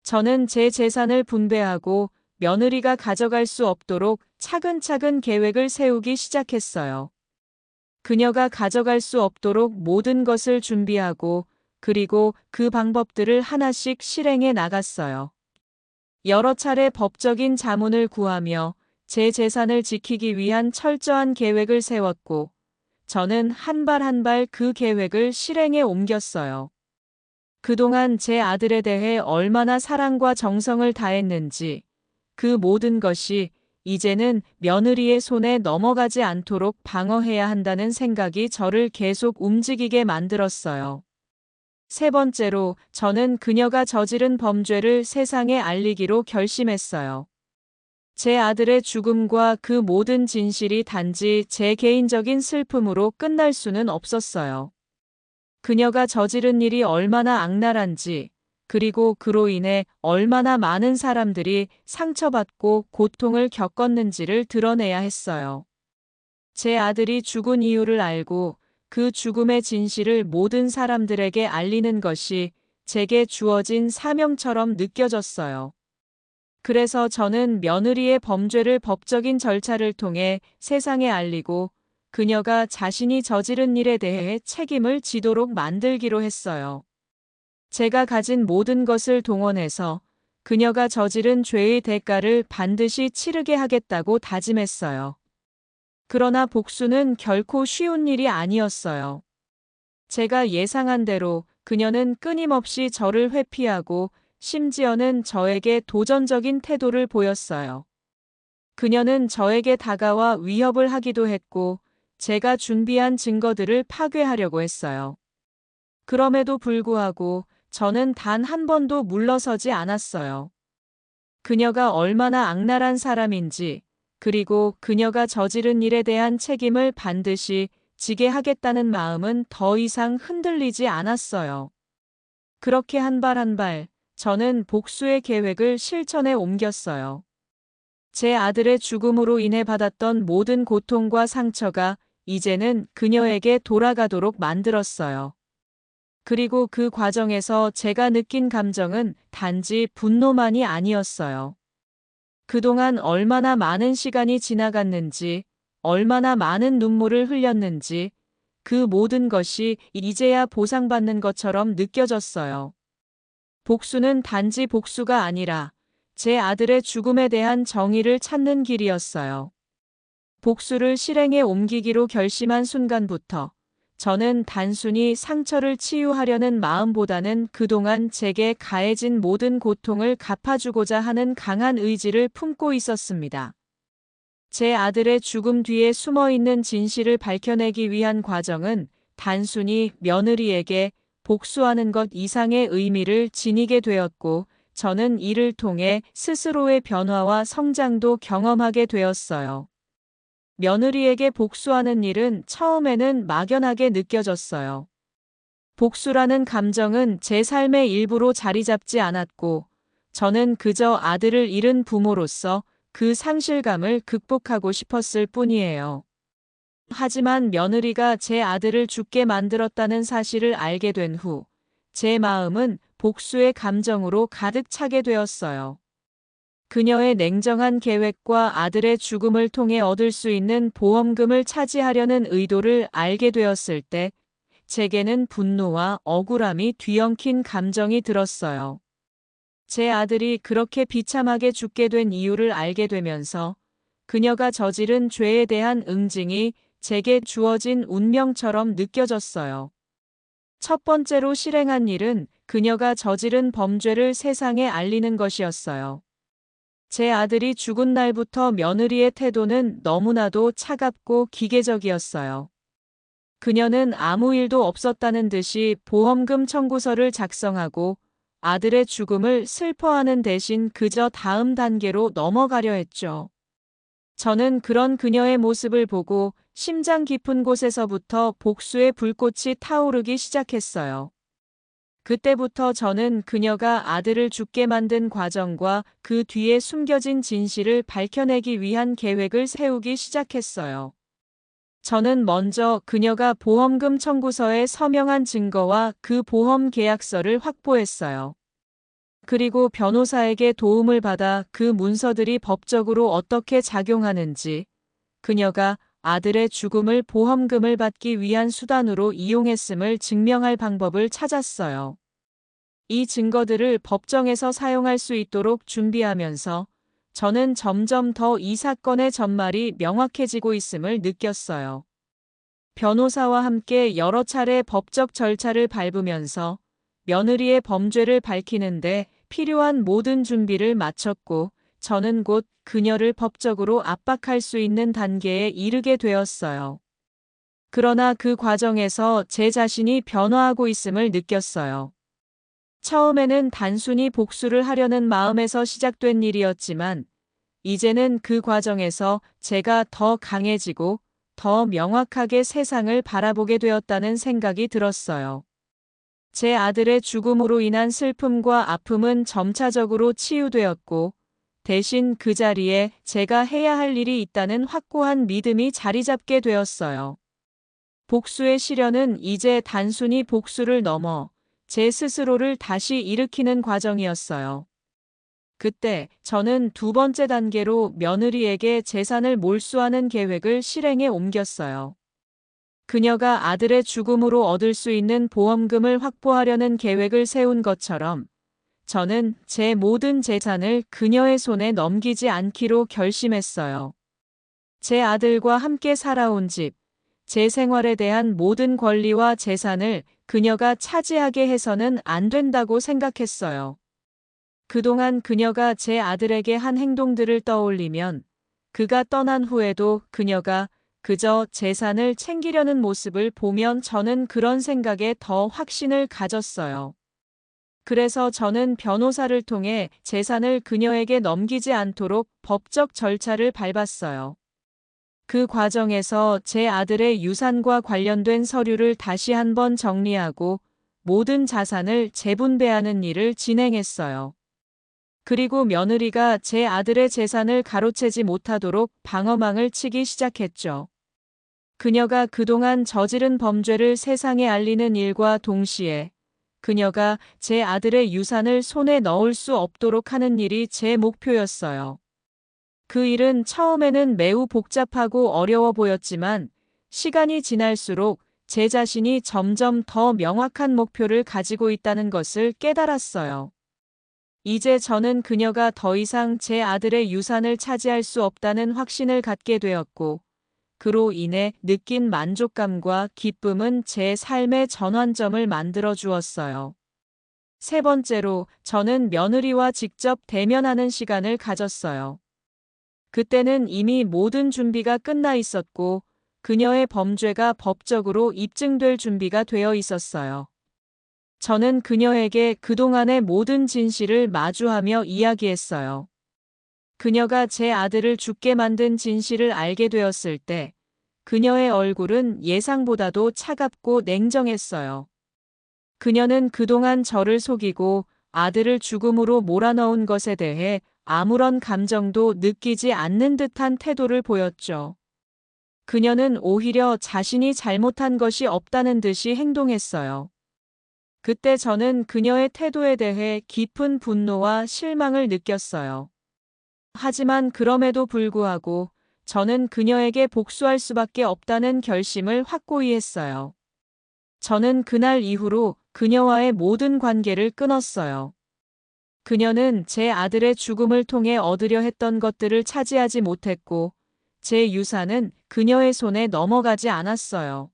저는 제 재산을 분배하고 며느리가 가져갈 수 없도록 차근차근 계획을 세우기 시작했어요. 그녀가 가져갈 수 없도록 모든 것을 준비하고 그리고 그 방법들을 하나씩 실행해 나갔어요. 여러 차례 법적인 자문을 구하며 제 재산을 지키기 위한 철저한 계획을 세웠고 저는 한 발 한 발 그 계획을 실행에 옮겼어요. 그동안 제 아들에 대해 얼마나 사랑과 정성을 다했는지 그 모든 것이 이제는 며느리의 손에 넘어가지 않도록 방어해야 한다는 생각이 저를 계속 움직이게 만들었어요. 세 번째로 저는 그녀가 저지른 범죄를 세상에 알리기로 결심했어요. 제 아들의 죽음과 그 모든 진실이 단지 제 개인적인 슬픔으로 끝날 수는 없었어요. 그녀가 저지른 일이 얼마나 악랄한지, 그리고 그로 인해 얼마나 많은 사람들이 상처받고 고통을 겪었는지를 드러내야 했어요. 제 아들이 죽은 이유를 알고 그 죽음의 진실을 모든 사람들에게 알리는 것이 제게 주어진 사명처럼 느껴졌어요. 그래서 저는 며느리의 범죄를 법적인 절차를 통해 세상에 알리고 그녀가 자신이 저지른 일에 대해 책임을 지도록 만들기로 했어요. 제가 가진 모든 것을 동원해서 그녀가 저지른 죄의 대가를 반드시 치르게 하겠다고 다짐했어요. 그러나 복수는 결코 쉬운 일이 아니었어요. 제가 예상한 대로 그녀는 끊임없이 저를 회피하고 심지어는 저에게 도전적인 태도를 보였어요. 그녀는 저에게 다가와 위협을 하기도 했고 제가 준비한 증거들을 파괴하려고 했어요. 그럼에도 불구하고 저는 단 한 번도 물러서지 않았어요. 그녀가 얼마나 악랄한 사람인지, 그리고 그녀가 저지른 일에 대한 책임을 반드시 지게 하겠다는 마음은 더 이상 흔들리지 않았어요. 그렇게 한 발 한 발, 저는 복수의 계획을 실천에 옮겼어요. 제 아들의 죽음으로 인해 받았던 모든 고통과 상처가 이제는 그녀에게 돌아가도록 만들었어요. 그리고 그 과정에서 제가 느낀 감정은 단지 분노만이 아니었어요. 그동안 얼마나 많은 시간이 지나갔는지, 얼마나 많은 눈물을 흘렸는지, 그 모든 것이 이제야 보상받는 것처럼 느껴졌어요. 복수는 단지 복수가 아니라 제 아들의 죽음에 대한 정의를 찾는 길이었어요. 복수를 실행에 옮기기로 결심한 순간부터 저는 단순히 상처를 치유하려는 마음보다는 그동안 제게 가해진 모든 고통을 갚아주고자 하는 강한 의지를 품고 있었습니다. 제 아들의 죽음 뒤에 숨어있는 진실을 밝혀내기 위한 과정은 단순히 며느리에게 복수하는 것 이상의 의미를 지니게 되었고, 저는 이를 통해 스스로의 변화와 성장도 경험하게 되었어요. 며느리에게 복수하는 일은 처음에는 막연하게 느껴졌어요. 복수라는 감정은 제 삶의 일부로 자리 잡지 않았고, 저는 그저 아들을 잃은 부모로서 그 상실감을 극복하고 싶었을 뿐이에요. 하지만 며느리가 제 아들을 죽게 만들었다는 사실을 알게 된 후, 제 마음은 복수의 감정으로 가득 차게 되었어요. 그녀의 냉정한 계획과 아들의 죽음을 통해 얻을 수 있는 보험금을 차지하려는 의도를 알게 되었을 때 제게는 분노와 억울함이 뒤엉킨 감정이 들었어요. 제 아들이 그렇게 비참하게 죽게 된 이유를 알게 되면서 그녀가 저지른 죄에 대한 응징이 제게 주어진 운명처럼 느껴졌어요. 첫 번째로 실행한 일은 그녀가 저지른 범죄를 세상에 알리는 것이었어요. 제 아들이 죽은 날부터 며느리의 태도는 너무나도 차갑고 기계적이었어요. 그녀는 아무 일도 없었다는 듯이 보험금 청구서를 작성하고 아들의 죽음을 슬퍼하는 대신 그저 다음 단계로 넘어가려 했죠. 저는 그런 그녀의 모습을 보고 심장 깊은 곳에서부터 복수의 불꽃이 타오르기 시작했어요. 그때부터 저는 그녀가 아들을 죽게 만든 과정과 그 뒤에 숨겨진 진실을 밝혀내기 위한 계획을 세우기 시작했어요. 저는 먼저 그녀가 보험금 청구서에 서명한 증거와 그 보험 계약서를 확보했어요. 그리고 변호사에게 도움을 받아 그 문서들이 법적으로 어떻게 작용하는지, 그녀가 아들의 죽음을 보험금을 받기 위한 수단으로 이용했음을 증명할 방법을 찾았어요. 이 증거들을 법정에서 사용할 수 있도록 준비하면서 저는 점점 더 이 사건의 전말이 명확해지고 있음을 느꼈어요. 변호사와 함께 여러 차례 법적 절차를 밟으면서 며느리의 범죄를 밝히는데 필요한 모든 준비를 마쳤고 저는 곧 그녀를 법적으로 압박할 수 있는 단계에 이르게 되었어요. 그러나 그 과정에서 제 자신이 변화하고 있음을 느꼈어요. 처음에는 단순히 복수를 하려는 마음에서 시작된 일이었지만 이제는 그 과정에서 제가 더 강해지고 더 명확하게 세상을 바라보게 되었다는 생각이 들었어요. 제 아들의 죽음으로 인한 슬픔과 아픔은 점차적으로 치유되었고 대신 그 자리에 제가 해야 할 일이 있다는 확고한 믿음이 자리 잡게 되었어요. 복수의 시련은 이제 단순히 복수를 넘어 제 스스로를 다시 일으키는 과정이었어요. 그때 저는 두 번째 단계로 며느리에게 재산을 몰수하는 계획을 실행에 옮겼어요. 그녀가 아들의 죽음으로 얻을 수 있는 보험금을 확보하려는 계획을 세운 것처럼 저는 제 모든 재산을 그녀의 손에 넘기지 않기로 결심했어요. 제 아들과 함께 살아온 집, 제 생활에 대한 모든 권리와 재산을 그녀가 차지하게 해서는 안 된다고 생각했어요. 그동안 그녀가 제 아들에게 한 행동들을 떠올리면 그가 떠난 후에도 그녀가 그저 재산을 챙기려는 모습을 보면 저는 그런 생각에 더 확신을 가졌어요. 그래서 저는 변호사를 통해 재산을 그녀에게 넘기지 않도록 법적 절차를 밟았어요. 그 과정에서 제 아들의 유산과 관련된 서류를 다시 한번 정리하고 모든 자산을 재분배하는 일을 진행했어요. 그리고 며느리가 제 아들의 재산을 가로채지 못하도록 방어망을 치기 시작했죠. 그녀가 그동안 저지른 범죄를 세상에 알리는 일과 동시에 그녀가 제 아들의 유산을 손에 넣을 수 없도록 하는 일이 제 목표였어요. 그 일은 처음에는 매우 복잡하고 어려워 보였지만 시간이 지날수록 제 자신이 점점 더 명확한 목표를 가지고 있다는 것을 깨달았어요. 이제 저는 그녀가 더 이상 제 아들의 유산을 차지할 수 없다는 확신을 갖게 되었고, 그로 인해 느낀 만족감과 기쁨은 제 삶의 전환점을 만들어 주었어요. 세 번째로, 저는 며느리와 직접 대면하는 시간을 가졌어요. 그때는 이미 모든 준비가 끝나 있었고, 그녀의 범죄가 법적으로 입증될 준비가 되어 있었어요. 저는 그녀에게 그동안의 모든 진실을 마주하며 이야기했어요. 그녀가 제 아들을 죽게 만든 진실을 알게 되었을 때 그녀의 얼굴은 예상보다도 차갑고 냉정했어요. 그녀는 그동안 저를 속이고 아들을 죽음으로 몰아넣은 것에 대해 아무런 감정도 느끼지 않는 듯한 태도를 보였죠. 그녀는 오히려 자신이 잘못한 것이 없다는 듯이 행동했어요. 그때 저는 그녀의 태도에 대해 깊은 분노와 실망을 느꼈어요. 하지만 그럼에도 불구하고 저는 그녀에게 복수할 수밖에 없다는 결심을 확고히 했어요. 저는 그날 이후로 그녀와의 모든 관계를 끊었어요. 그녀는 제 아들의 죽음을 통해 얻으려 했던 것들을 차지하지 못했고, 제 유산은 그녀의 손에 넘어가지 않았어요.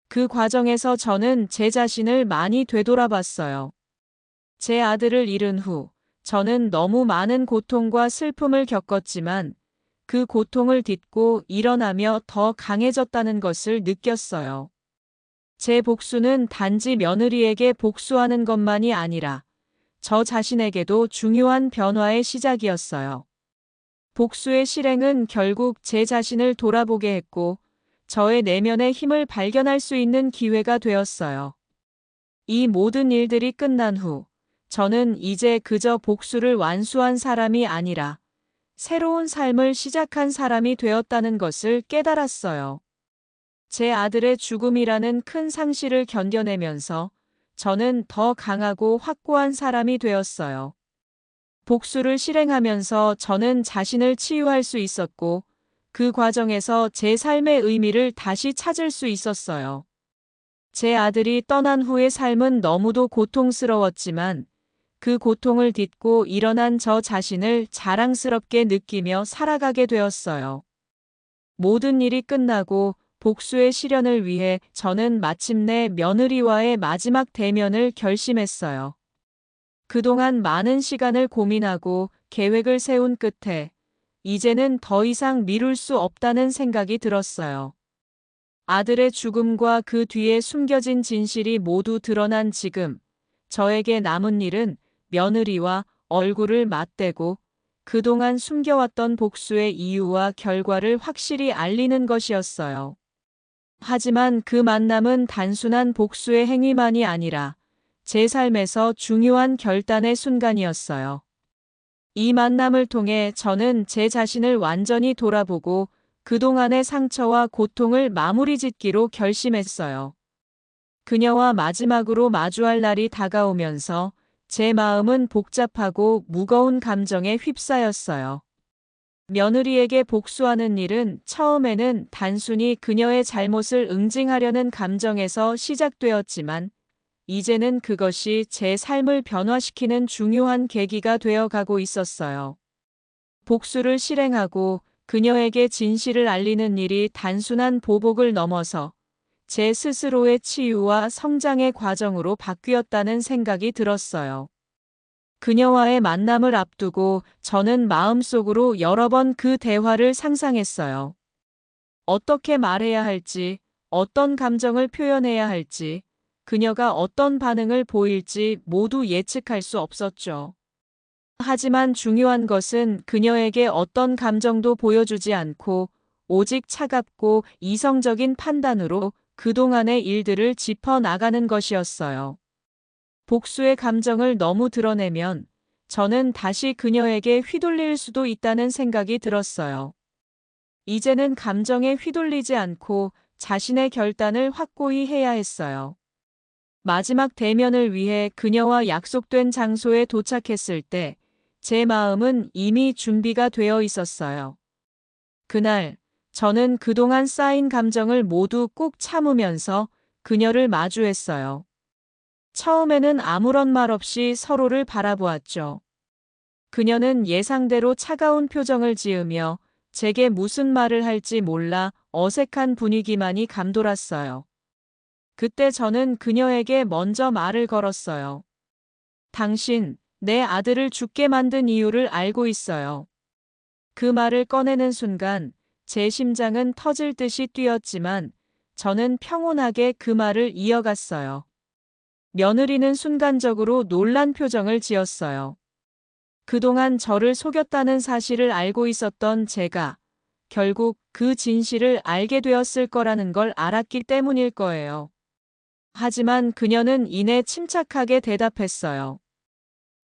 그 과정에서 저는 제 자신을 많이 되돌아봤어요. 제 아들을 잃은 후, 저는 너무 많은 고통과 슬픔을 겪었지만, 그 고통을 딛고 일어나며 더 강해졌다는 것을 느꼈어요. 제 복수는 단지 며느리에게 복수하는 것만이 아니라, 저 자신에게도 중요한 변화의 시작이었어요. 복수의 실행은 결국 제 자신을 돌아보게 했고, 저의 내면의 힘을 발견할 수 있는 기회가 되었어요. 이 모든 일들이 끝난 후, 저는 이제 그저 복수를 완수한 사람이 아니라, 새로운 삶을 시작한 사람이 되었다는 것을 깨달았어요. 제 아들의 죽음이라는 큰 상실을 견뎌내면서 저는 더 강하고 확고한 사람이 되었어요. 복수를 실행하면서 저는 자신을 치유할 수 있었고, 그 과정에서 제 삶의 의미를 다시 찾을 수 있었어요. 제 아들이 떠난 후의 삶은 너무도 고통스러웠지만, 그 고통을 딛고 일어난 저 자신을 자랑스럽게 느끼며 살아가게 되었어요. 모든 일이 끝나고 복수의 실현을 위해 저는 마침내 며느리와의 마지막 대면을 결심했어요. 그동안 많은 시간을 고민하고 계획을 세운 끝에 이제는 더 이상 미룰 수 없다는 생각이 들었어요. 아들의 죽음과 그 뒤에 숨겨진 진실이 모두 드러난 지금, 저에게 남은 일은 며느리와 얼굴을 맞대고 그동안 숨겨왔던 복수의 이유와 결과를 확실히 알리는 것이었어요. 하지만 그 만남은 단순한 복수의 행위만이 아니라 제 삶에서 중요한 결단의 순간이었어요. 이 만남을 통해 저는 제 자신을 완전히 돌아보고 그동안의 상처와 고통을 마무리 짓기로 결심했어요. 그녀와 마지막으로 마주할 날이 다가오면서 제 마음은 복잡하고 무거운 감정에 휩싸였어요. 며느리에게 복수하는 일은 처음에는 단순히 그녀의 잘못을 응징하려는 감정에서 시작되었지만, 이제는 그것이 제 삶을 변화시키는 중요한 계기가 되어 가고 있었어요. 복수를 실행하고 그녀에게 진실을 알리는 일이 단순한 보복을 넘어서 제 스스로의 치유와 성장의 과정으로 바뀌었다는 생각이 들었어요. 그녀와의 만남을 앞두고 저는 마음속으로 여러 번 그 대화를 상상했어요. 어떻게 말해야 할지, 어떤 감정을 표현해야 할지, 그녀가 어떤 반응을 보일지 모두 예측할 수 없었죠. 하지만 중요한 것은 그녀에게 어떤 감정도 보여주지 않고 오직 차갑고 이성적인 판단으로 그동안의 일들을 짚어 나가는 것이었어요. 복수의 감정을 너무 드러내면 저는 다시 그녀에게 휘둘릴 수도 있다는 생각이 들었어요. 이제는 감정에 휘둘리지 않고 자신의 결단을 확고히 해야 했어요. 마지막 대면을 위해 그녀와 약속된 장소에 도착했을 때 제 마음은 이미 준비가 되어 있었어요. 그날 저는 그동안 쌓인 감정을 모두 꾹 참으면서 그녀를 마주했어요. 처음에는 아무런 말 없이 서로를 바라보았죠. 그녀는 예상대로 차가운 표정을 지으며 제게 무슨 말을 할지 몰라 어색한 분위기만이 감돌았어요. 그때 저는 그녀에게 먼저 말을 걸었어요. 당신, 내 아들을 죽게 만든 이유를 알고 있어요. 그 말을 꺼내는 순간 제 심장은 터질 듯이 뛰었지만 저는 평온하게 그 말을 이어갔어요. 며느리는 순간적으로 놀란 표정을 지었어요. 그동안 저를 속였다는 사실을 알고 있었던 제가 결국 그 진실을 알게 되었을 거라는 걸 알았기 때문일 거예요. 하지만 그녀는 이내 침착하게 대답했어요.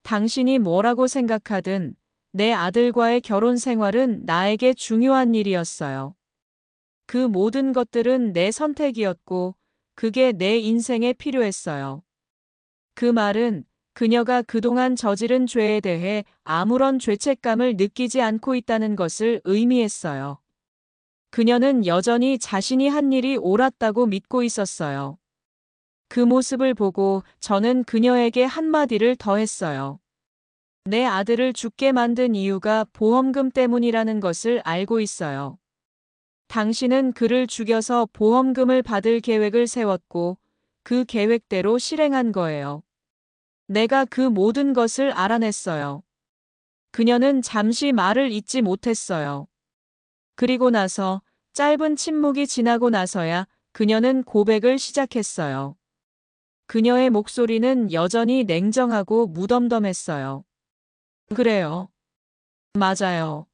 당신이 뭐라고 생각하든 내 아들과의 결혼 생활은 나에게 중요한 일이었어요. 그 모든 것들은 내 선택이었고 그게 내 인생에 필요했어요. 그 말은 그녀가 그동안 저지른 죄에 대해 아무런 죄책감을 느끼지 않고 있다는 것을 의미했어요. 그녀는 여전히 자신이 한 일이 옳았다고 믿고 있었어요. 그 모습을 보고 저는 그녀에게 한마디를 더했어요. 내 아들을 죽게 만든 이유가 보험금 때문이라는 것을 알고 있어요. 당신은 그를 죽여서 보험금을 받을 계획을 세웠고 그 계획대로 실행한 거예요. 내가 그 모든 것을 알아냈어요. 그녀는 잠시 말을 잇지 못했어요. 그리고 나서 짧은 침묵이 지나고 나서야 그녀는 고백을 시작했어요. 그녀의 목소리는 여전히 냉정하고 무덤덤했어요. 그래요. 맞아요.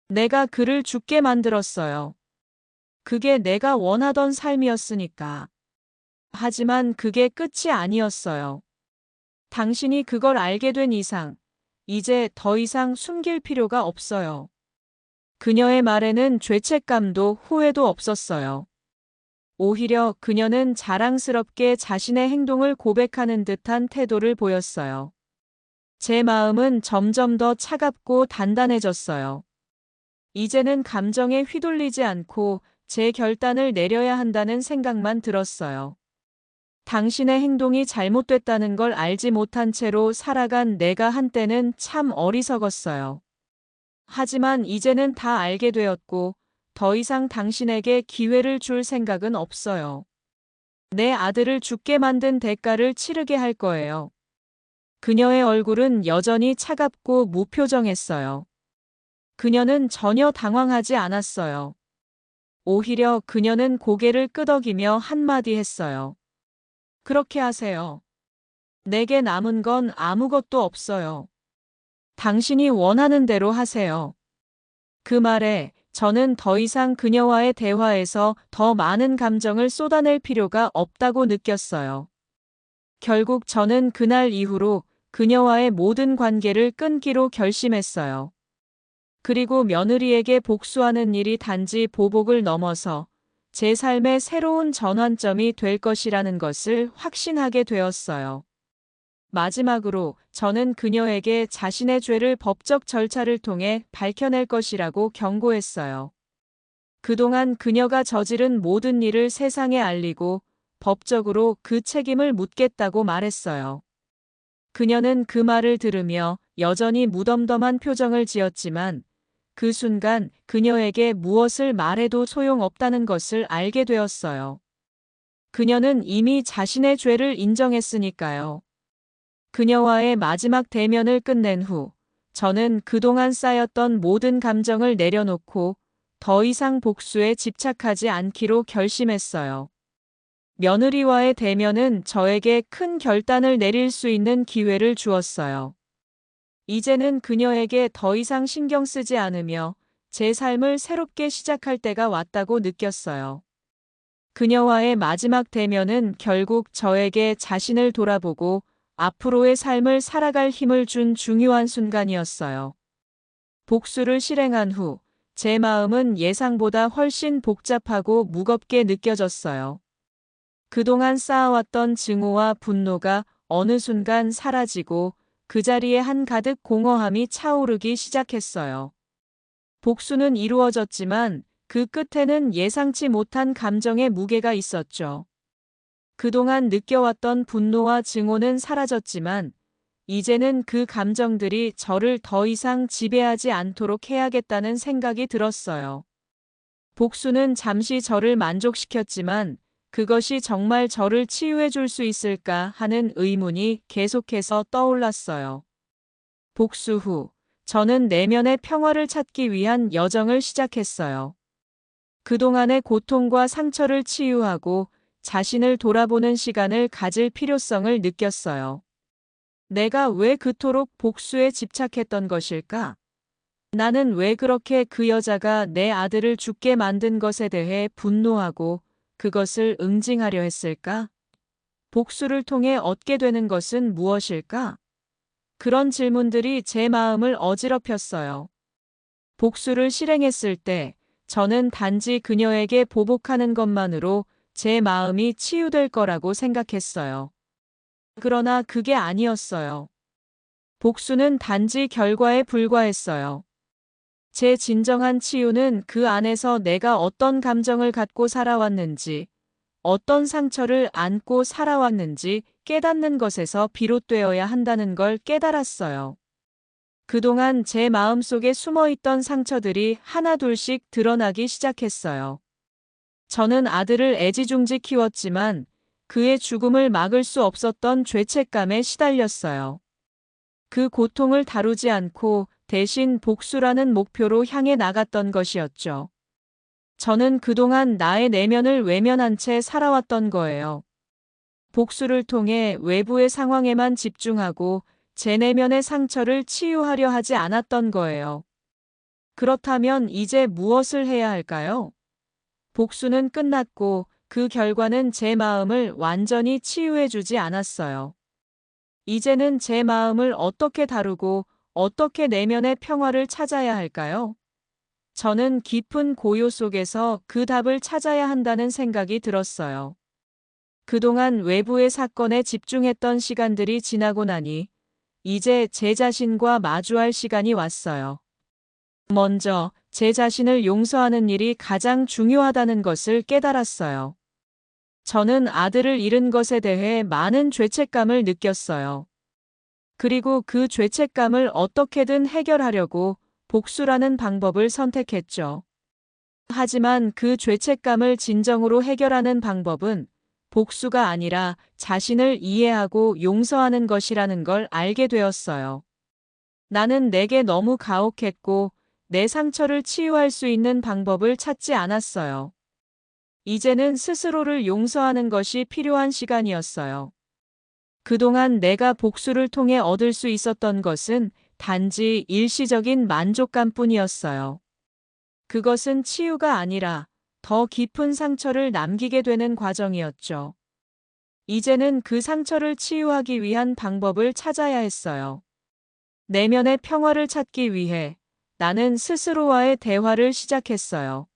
내가 그를 죽게 만들었어요. 그게 내가 원하던 삶이었으니까. 하지만 그게 끝이 아니었어요. 당신이 그걸 알게 된 이상, 이제 더 이상 숨길 필요가 없어요. 그녀의 말에는 죄책감도 후회도 없었어요. 오히려 그녀는 자랑스럽게 자신의 행동을 고백하는 듯한 태도를 보였어요. 제 마음은 점점 더 차갑고 단단해졌어요. 이제는 감정에 휘둘리지 않고 제 결단을 내려야 한다는 생각만 들었어요. 당신의 행동이 잘못됐다는 걸 알지 못한 채로 살아간 내가 한때는 참 어리석었어요. 하지만 이제는 다 알게 되었고, 더 이상 당신에게 기회를 줄 생각은 없어요. 내 아들을 죽게 만든 대가를 치르게 할 거예요. 그녀의 얼굴은 여전히 차갑고 무표정했어요. 그녀는 전혀 당황하지 않았어요. 오히려 그녀는 고개를 끄덕이며 한마디 했어요. 그렇게 하세요. 내게 남은 건 아무것도 없어요. 당신이 원하는 대로 하세요. 그 말에 저는 더 이상 그녀와의 대화에서 더 많은 감정을 쏟아낼 필요가 없다고 느꼈어요. 결국 저는 그날 이후로 그녀와의 모든 관계를 끊기로 결심했어요. 그리고 며느리에게 복수하는 일이 단지 보복을 넘어서 제 삶의 새로운 전환점이 될 것이라는 것을 확신하게 되었어요. 마지막으로 저는 그녀에게 자신의 죄를 법적 절차를 통해 밝혀낼 것이라고 경고했어요. 그동안 그녀가 저지른 모든 일을 세상에 알리고 법적으로 그 책임을 묻겠다고 말했어요. 그녀는 그 말을 들으며 여전히 무덤덤한 표정을 지었지만 그 순간 그녀에게 무엇을 말해도 소용없다는 것을 알게 되었어요. 그녀는 이미 자신의 죄를 인정했으니까요. 그녀와의 마지막 대면을 끝낸 후 저는 그동안 쌓였던 모든 감정을 내려놓고 더 이상 복수에 집착하지 않기로 결심했어요. 며느리와의 대면은 저에게 큰 결단을 내릴 수 있는 기회를 주었어요. 이제는 그녀에게 더 이상 신경 쓰지 않으며 제 삶을 새롭게 시작할 때가 왔다고 느꼈어요. 그녀와의 마지막 대면은 결국 저에게 자신을 돌아보고 앞으로의 삶을 살아갈 힘을 준 중요한 순간이었어요. 복수를 실행한 후 제 마음은 예상보다 훨씬 복잡하고 무겁게 느껴졌어요. 그동안 쌓아왔던 증오와 분노가 어느 순간 사라지고 그 자리에 한가득 공허함이 차오르기 시작했어요. 복수는 이루어졌지만 그 끝에는 예상치 못한 감정의 무게가 있었죠. 그동안 느껴왔던 분노와 증오는 사라졌지만 이제는 그 감정들이 저를 더 이상 지배하지 않도록 해야겠다는 생각이 들었어요. 복수는 잠시 저를 만족시켰지만 그것이 정말 저를 치유해 줄 수 있을까 하는 의문이 계속해서 떠올랐어요. 복수 후 저는 내면의 평화를 찾기 위한 여정을 시작했어요. 그동안의 고통과 상처를 치유하고 자신을 돌아보는 시간을 가질 필요성을 느꼈어요. 내가 왜 그토록 복수에 집착했던 것일까? 나는 왜 그렇게 그 여자가 내 아들을 죽게 만든 것에 대해 분노하고 그것을 응징하려 했을까? 복수를 통해 얻게 되는 것은 무엇일까? 그런 질문들이 제 마음을 어지럽혔어요. 복수를 실행했을 때 저는 단지 그녀에게 보복하는 것만으로 제 마음이 치유될 거라고 생각했어요. 그러나 그게 아니었어요. 복수는 단지 결과에 불과했어요. 제 진정한 치유는 그 안에서 내가 어떤 감정을 갖고 살아왔는지, 어떤 상처를 안고 살아왔는지 깨닫는 것에서 비롯되어야 한다는 걸 깨달았어요. 그동안 제 마음속에 숨어있던 상처들이 하나둘씩 드러나기 시작했어요. 저는 아들을 애지중지 키웠지만 그의 죽음을 막을 수 없었던 죄책감에 시달렸어요. 그 고통을 다루지 않고 대신 복수라는 목표로 향해 나갔던 것이었죠. 저는 그동안 나의 내면을 외면한 채 살아왔던 거예요. 복수를 통해 외부의 상황에만 집중하고 제 내면의 상처를 치유하려 하지 않았던 거예요. 그렇다면 이제 무엇을 해야 할까요? 복수는 끝났고 그 결과는 제 마음을 완전히 치유해주지 않았어요. 이제는 제 마음을 어떻게 다루고 어떻게 내면의 평화를 찾아야 할까요? 저는 깊은 고요 속에서 그 답을 찾아야 한다는 생각이 들었어요. 그동안 외부의 사건에 집중했던 시간들이 지나고 나니 이제 제 자신과 마주할 시간이 왔어요. 먼저 제 자신을 용서하는 일이 가장 중요하다는 것을 깨달았어요. 저는 아들을 잃은 것에 대해 많은 죄책감을 느꼈어요. 그리고 그 죄책감을 어떻게든 해결하려고 복수라는 방법을 선택했죠. 하지만 그 죄책감을 진정으로 해결하는 방법은 복수가 아니라 자신을 이해하고 용서하는 것이라는 걸 알게 되었어요. 나는 내게 너무 가혹했고 내 상처를 치유할 수 있는 방법을 찾지 않았어요. 이제는 스스로를 용서하는 것이 필요한 시간이었어요. 그동안 내가 복수를 통해 얻을 수 있었던 것은 단지 일시적인 만족감뿐이었어요. 그것은 치유가 아니라 더 깊은 상처를 남기게 되는 과정이었죠. 이제는 그 상처를 치유하기 위한 방법을 찾아야 했어요. 내면의 평화를 찾기 위해 나는 스스로와의 대화를 시작했어요.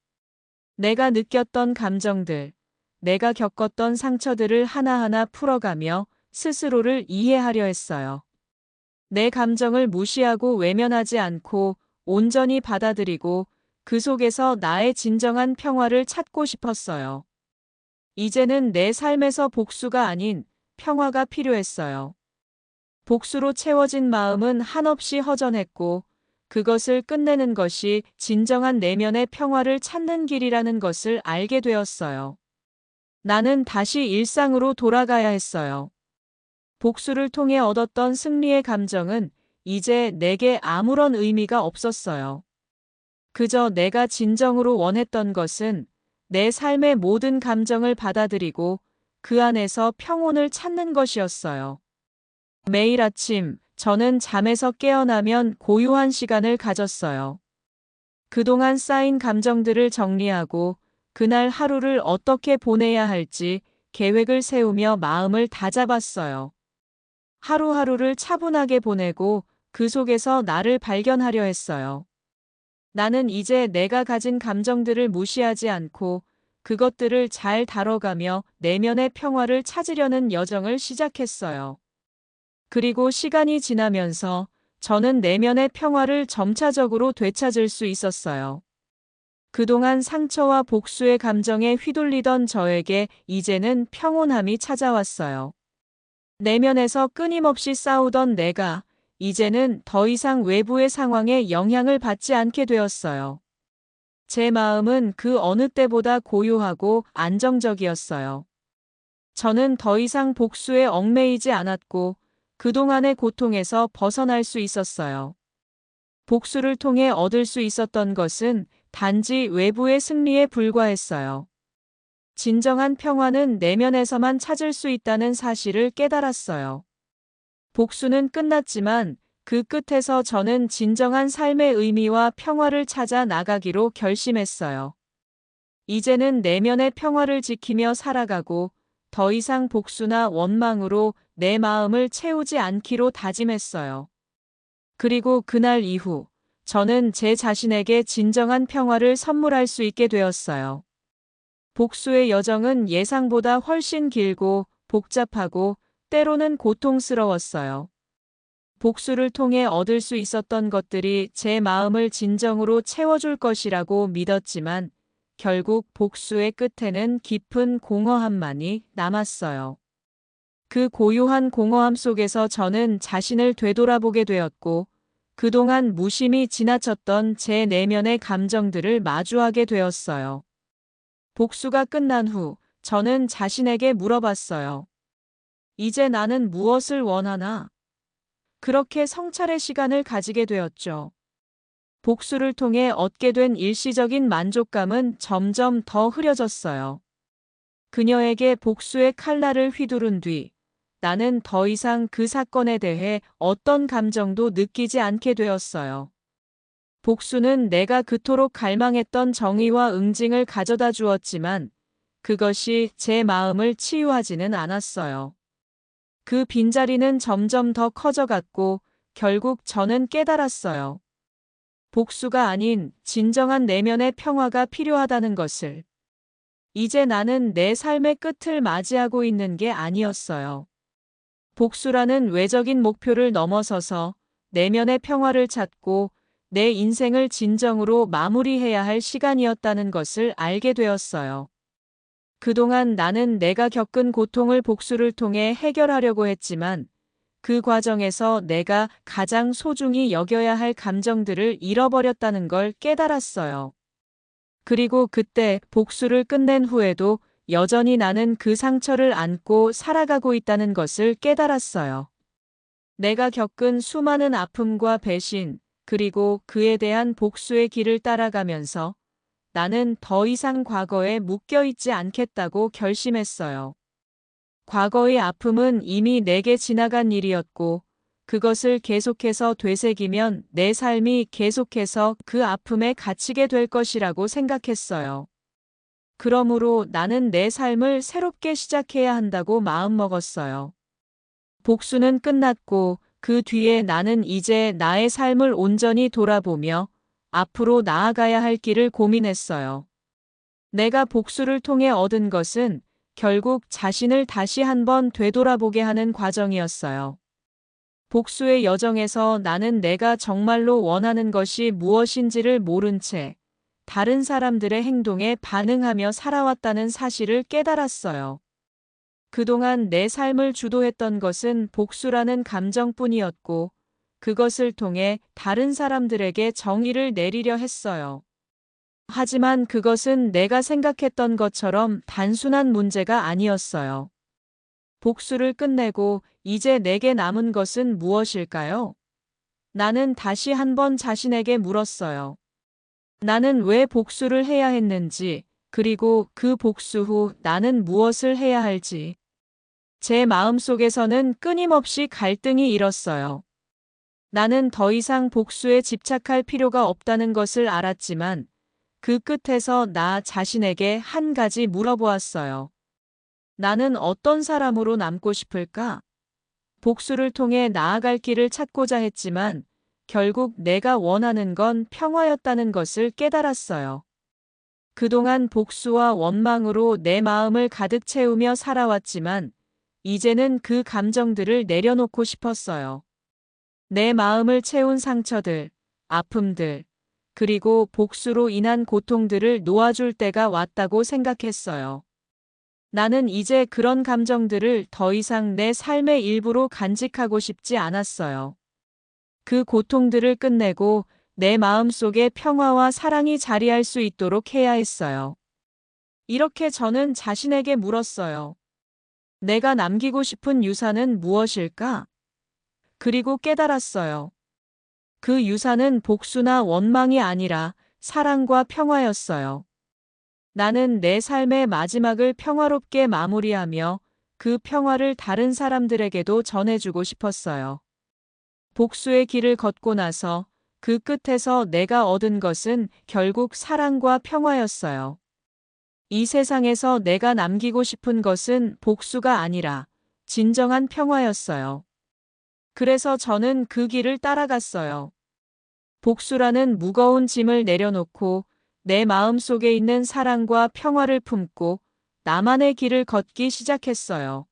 내가 느꼈던 감정들, 내가 겪었던 상처들을 하나하나 풀어가며 스스로를 이해하려 했어요. 내 감정을 무시하고 외면하지 않고 온전히 받아들이고 그 속에서 나의 진정한 평화를 찾고 싶었어요. 이제는 내 삶에서 복수가 아닌 평화가 필요했어요. 복수로 채워진 마음은 한없이 허전했고 그것을 끝내는 것이 진정한 내면의 평화를 찾는 길이라는 것을 알게 되었어요. 나는 다시 일상으로 돌아가야 했어요. 복수를 통해 얻었던 승리의 감정은 이제 내게 아무런 의미가 없었어요. 그저 내가 진정으로 원했던 것은 내 삶의 모든 감정을 받아들이고 그 안에서 평온을 찾는 것이었어요. 매일 아침 저는 잠에서 깨어나면 고요한 시간을 가졌어요. 그동안 쌓인 감정들을 정리하고 그날 하루를 어떻게 보내야 할지 계획을 세우며 마음을 다잡았어요. 하루하루를 차분하게 보내고 그 속에서 나를 발견하려 했어요. 나는 이제 내가 가진 감정들을 무시하지 않고 그것들을 잘 다뤄가며 내면의 평화를 찾으려는 여정을 시작했어요. 그리고 시간이 지나면서 저는 내면의 평화를 점차적으로 되찾을 수 있었어요. 그동안 상처와 복수의 감정에 휘둘리던 저에게 이제는 평온함이 찾아왔어요. 내면에서 끊임없이 싸우던 내가 이제는 더 이상 외부의 상황에 영향을 받지 않게 되었어요. 제 마음은 그 어느 때보다 고요하고 안정적이었어요. 저는 더 이상 복수에 얽매이지 않았고 그동안의 고통에서 벗어날 수 있었어요. 복수를 통해 얻을 수 있었던 것은 단지 외부의 승리에 불과했어요. 진정한 평화는 내면에서만 찾을 수 있다는 사실을 깨달았어요. 복수는 끝났지만 그 끝에서 저는 진정한 삶의 의미와 평화를 찾아 나가기로 결심했어요. 이제는 내면의 평화를 지키며 살아가고 더 이상 복수나 원망으로 내 마음을 채우지 않기로 다짐했어요. 그리고 그날 이후 저는 제 자신에게 진정한 평화를 선물할 수 있게 되었어요. 복수의 여정은 예상보다 훨씬 길고 복잡하고 때로는 고통스러웠어요. 복수를 통해 얻을 수 있었던 것들이 제 마음을 진정으로 채워줄 것이라고 믿었지만 결국 복수의 끝에는 깊은 공허함만이 남았어요. 그 고요한 공허함 속에서 저는 자신을 되돌아보게 되었고 그동안 무심히 지나쳤던 제 내면의 감정들을 마주하게 되었어요. 복수가 끝난 후 저는 자신에게 물어봤어요. 이제 나는 무엇을 원하나? 그렇게 성찰의 시간을 가지게 되었죠. 복수를 통해 얻게 된 일시적인 만족감은 점점 더 흐려졌어요. 그녀에게 복수의 칼날을 휘두른 뒤 나는 더 이상 그 사건에 대해 어떤 감정도 느끼지 않게 되었어요. 복수는 내가 그토록 갈망했던 정의와 응징을 가져다 주었지만 그것이 제 마음을 치유하지는 않았어요. 그 빈자리는 점점 더 커져갔고 결국 저는 깨달았어요. 복수가 아닌 진정한 내면의 평화가 필요하다는 것을. 이제 나는 내 삶의 끝을 맞이하고 있는 게 아니었어요. 복수라는 외적인 목표를 넘어서서 내면의 평화를 찾고 내 인생을 진정으로 마무리해야 할 시간이었다는 것을 알게 되었어요. 그동안 나는 내가 겪은 고통을 복수를 통해 해결하려고 했지만 그 과정에서 내가 가장 소중히 여겨야 할 감정들을 잃어버렸다는 걸 깨달았어요. 그리고 그때 복수를 끝낸 후에도 여전히 나는 그 상처를 안고 살아가고 있다는 것을 깨달았어요. 내가 겪은 수많은 아픔과 배신, 그리고 그에 대한 복수의 길을 따라가면서 나는 더 이상 과거에 묶여있지 않겠다고 결심했어요. 과거의 아픔은 이미 내게 지나간 일이었고 그것을 계속해서 되새기면 내 삶이 계속해서 그 아픔에 갇히게 될 것이라고 생각했어요. 그러므로 나는 내 삶을 새롭게 시작해야 한다고 마음먹었어요. 복수는 끝났고 그 뒤에 나는 이제 나의 삶을 온전히 돌아보며 앞으로 나아가야 할 길을 고민했어요. 내가 복수를 통해 얻은 것은 결국 자신을 다시 한번 되돌아보게 하는 과정이었어요. 복수의 여정에서 나는 내가 정말로 원하는 것이 무엇인지를 모른 채 다른 사람들의 행동에 반응하며 살아왔다는 사실을 깨달았어요. 그동안 내 삶을 주도했던 것은 복수라는 감정뿐이었고 그것을 통해 다른 사람들에게 정의를 내리려 했어요. 하지만 그것은 내가 생각했던 것처럼 단순한 문제가 아니었어요. 복수를 끝내고 이제 내게 남은 것은 무엇일까요? 나는 다시 한번 자신에게 물었어요. 나는 왜 복수를 해야 했는지, 그리고 그 복수 후 나는 무엇을 해야 할지. 제 마음속에서는 끊임없이 갈등이 일었어요. 나는 더 이상 복수에 집착할 필요가 없다는 것을 알았지만 그 끝에서 나 자신에게 한 가지 물어보았어요. 나는 어떤 사람으로 남고 싶을까? 복수를 통해 나아갈 길을 찾고자 했지만 결국 내가 원하는 건 평화였다는 것을 깨달았어요. 그동안 복수와 원망으로 내 마음을 가득 채우며 살아왔지만 이제는 그 감정들을 내려놓고 싶었어요. 내 마음을 채운 상처들, 아픔들, 그리고 복수로 인한 고통들을 놓아줄 때가 왔다고 생각했어요. 나는 이제 그런 감정들을 더 이상 내 삶의 일부로 간직하고 싶지 않았어요. 그 고통들을 끝내고 내 마음속에 평화와 사랑이 자리할 수 있도록 해야 했어요. 이렇게 저는 자신에게 물었어요. 내가 남기고 싶은 유산은 무엇일까? 그리고 깨달았어요. 그 유산은 복수나 원망이 아니라 사랑과 평화였어요. 나는 내 삶의 마지막을 평화롭게 마무리하며 그 평화를 다른 사람들에게도 전해주고 싶었어요. 복수의 길을 걷고 나서 그 끝에서 내가 얻은 것은 결국 사랑과 평화였어요. 이 세상에서 내가 남기고 싶은 것은 복수가 아니라 진정한 평화였어요. 그래서 저는 그 길을 따라갔어요. 복수라는 무거운 짐을 내려놓고 내 마음 속에 있는 사랑과 평화를 품고 나만의 길을 걷기 시작했어요.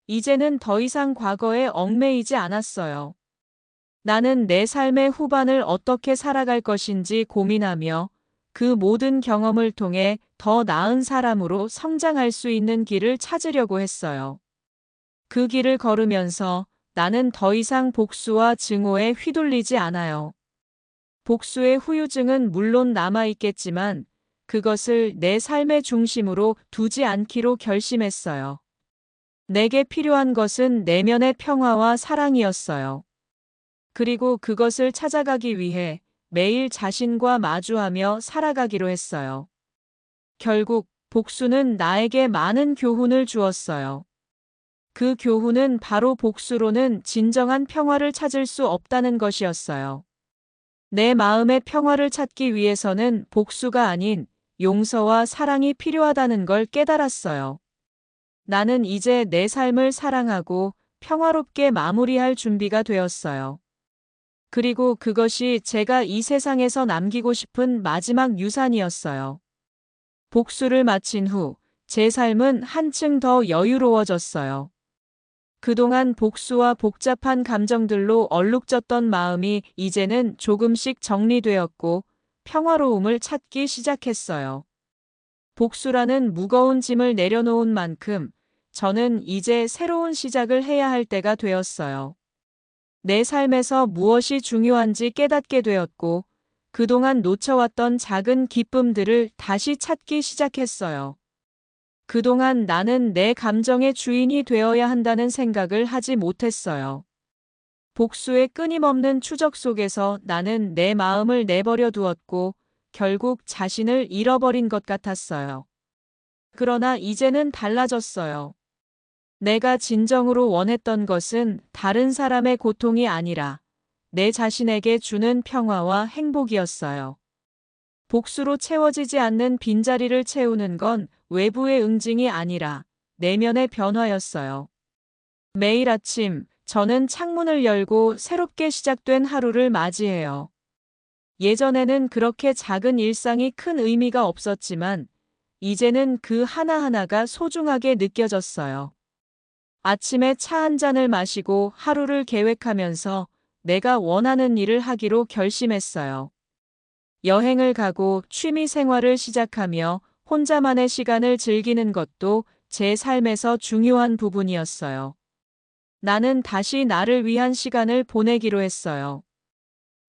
이제는 더 이상 과거에 얽매이지 않았어요. 나는 내 삶의 후반을 어떻게 살아갈 것인지 고민하며 그 모든 경험을 통해 더 나은 사람으로 성장할 수 있는 길을 찾으려고 했어요. 그 길을 걸으면서 나는 더 이상 복수와 증오에 휘둘리지 않아요. 복수의 후유증은 물론 남아있겠지만 그것을 내 삶의 중심으로 두지 않기로 결심했어요. 내게 필요한 것은 내면의 평화와 사랑이었어요. 그리고 그것을 찾아가기 위해 매일 자신과 마주하며 살아가기로 했어요. 결국 복수는 나에게 많은 교훈을 주었어요. 그 교훈은 바로 복수로는 진정한 평화를 찾을 수 없다는 것이었어요. 내 마음의 평화를 찾기 위해서는 복수가 아닌 용서와 사랑이 필요하다는 걸 깨달았어요. 나는 이제 내 삶을 사랑하고 평화롭게 마무리할 준비가 되었어요. 그리고 그것이 제가 이 세상에서 남기고 싶은 마지막 유산이었어요. 복수를 마친 후 제 삶은 한층 더 여유로워졌어요. 그동안 복수와 복잡한 감정들로 얼룩졌던 마음이 이제는 조금씩 정리되었고 평화로움을 찾기 시작했어요. 복수라는 무거운 짐을 내려놓은 만큼 저는 이제 새로운 시작을 해야 할 때가 되었어요. 내 삶에서 무엇이 중요한지 깨닫게 되었고 그동안 놓쳐왔던 작은 기쁨들을 다시 찾기 시작했어요. 그동안 나는 내 감정의 주인이 되어야 한다는 생각을 하지 못했어요. 복수의 끊임없는 추적 속에서 나는 내 마음을 내버려 두었고 결국 자신을 잃어버린 것 같았어요. 그러나 이제는 달라졌어요. 내가 진정으로 원했던 것은 다른 사람의 고통이 아니라 내 자신에게 주는 평화와 행복이었어요. 복수로 채워지지 않는 빈자리를 채우는 건 외부의 응징이 아니라 내면의 변화였어요. 매일 아침 저는 창문을 열고 새롭게 시작된 하루를 맞이해요. 예전에는 그렇게 작은 일상이 큰 의미가 없었지만 이제는 그 하나하나가 소중하게 느껴졌어요. 아침에 차 한 잔을 마시고 하루를 계획하면서 내가 원하는 일을 하기로 결심했어요. 여행을 가고 취미 생활을 시작하며 혼자만의 시간을 즐기는 것도 제 삶에서 중요한 부분이었어요. 나는 다시 나를 위한 시간을 보내기로 했어요.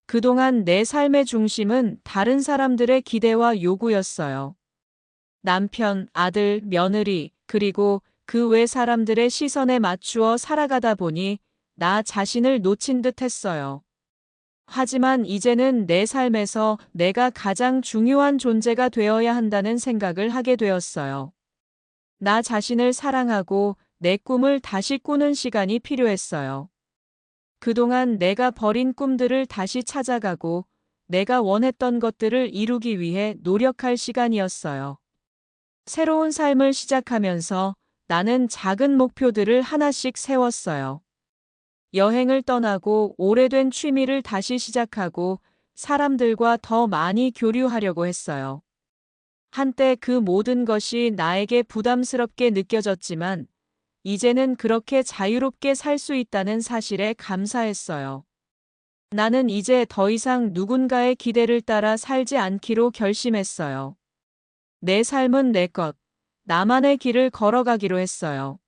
그동안 내 삶의 중심은 다른 사람들의 기대와 요구였어요. 남편, 아들, 며느리, 그리고 그 외 사람들의 시선에 맞추어 살아가다 보니 나 자신을 놓친 듯 했어요. 하지만 이제는 내 삶에서 내가 가장 중요한 존재가 되어야 한다는 생각을 하게 되었어요. 나 자신을 사랑하고 내 꿈을 다시 꾸는 시간이 필요했어요. 그동안 내가 버린 꿈들을 다시 찾아가고 내가 원했던 것들을 이루기 위해 노력할 시간이었어요. 새로운 삶을 시작하면서 나는 작은 목표들을 하나씩 세웠어요. 여행을 떠나고 오래된 취미를 다시 시작하고 사람들과 더 많이 교류하려고 했어요. 한때 그 모든 것이 나에게 부담스럽게 느껴졌지만 이제는 그렇게 자유롭게 살 수 있다는 사실에 감사했어요. 나는 이제 더 이상 누군가의 기대를 따라 살지 않기로 결심했어요. 내 삶은 내 것, 나만의 길을 걸어가기로 했어요.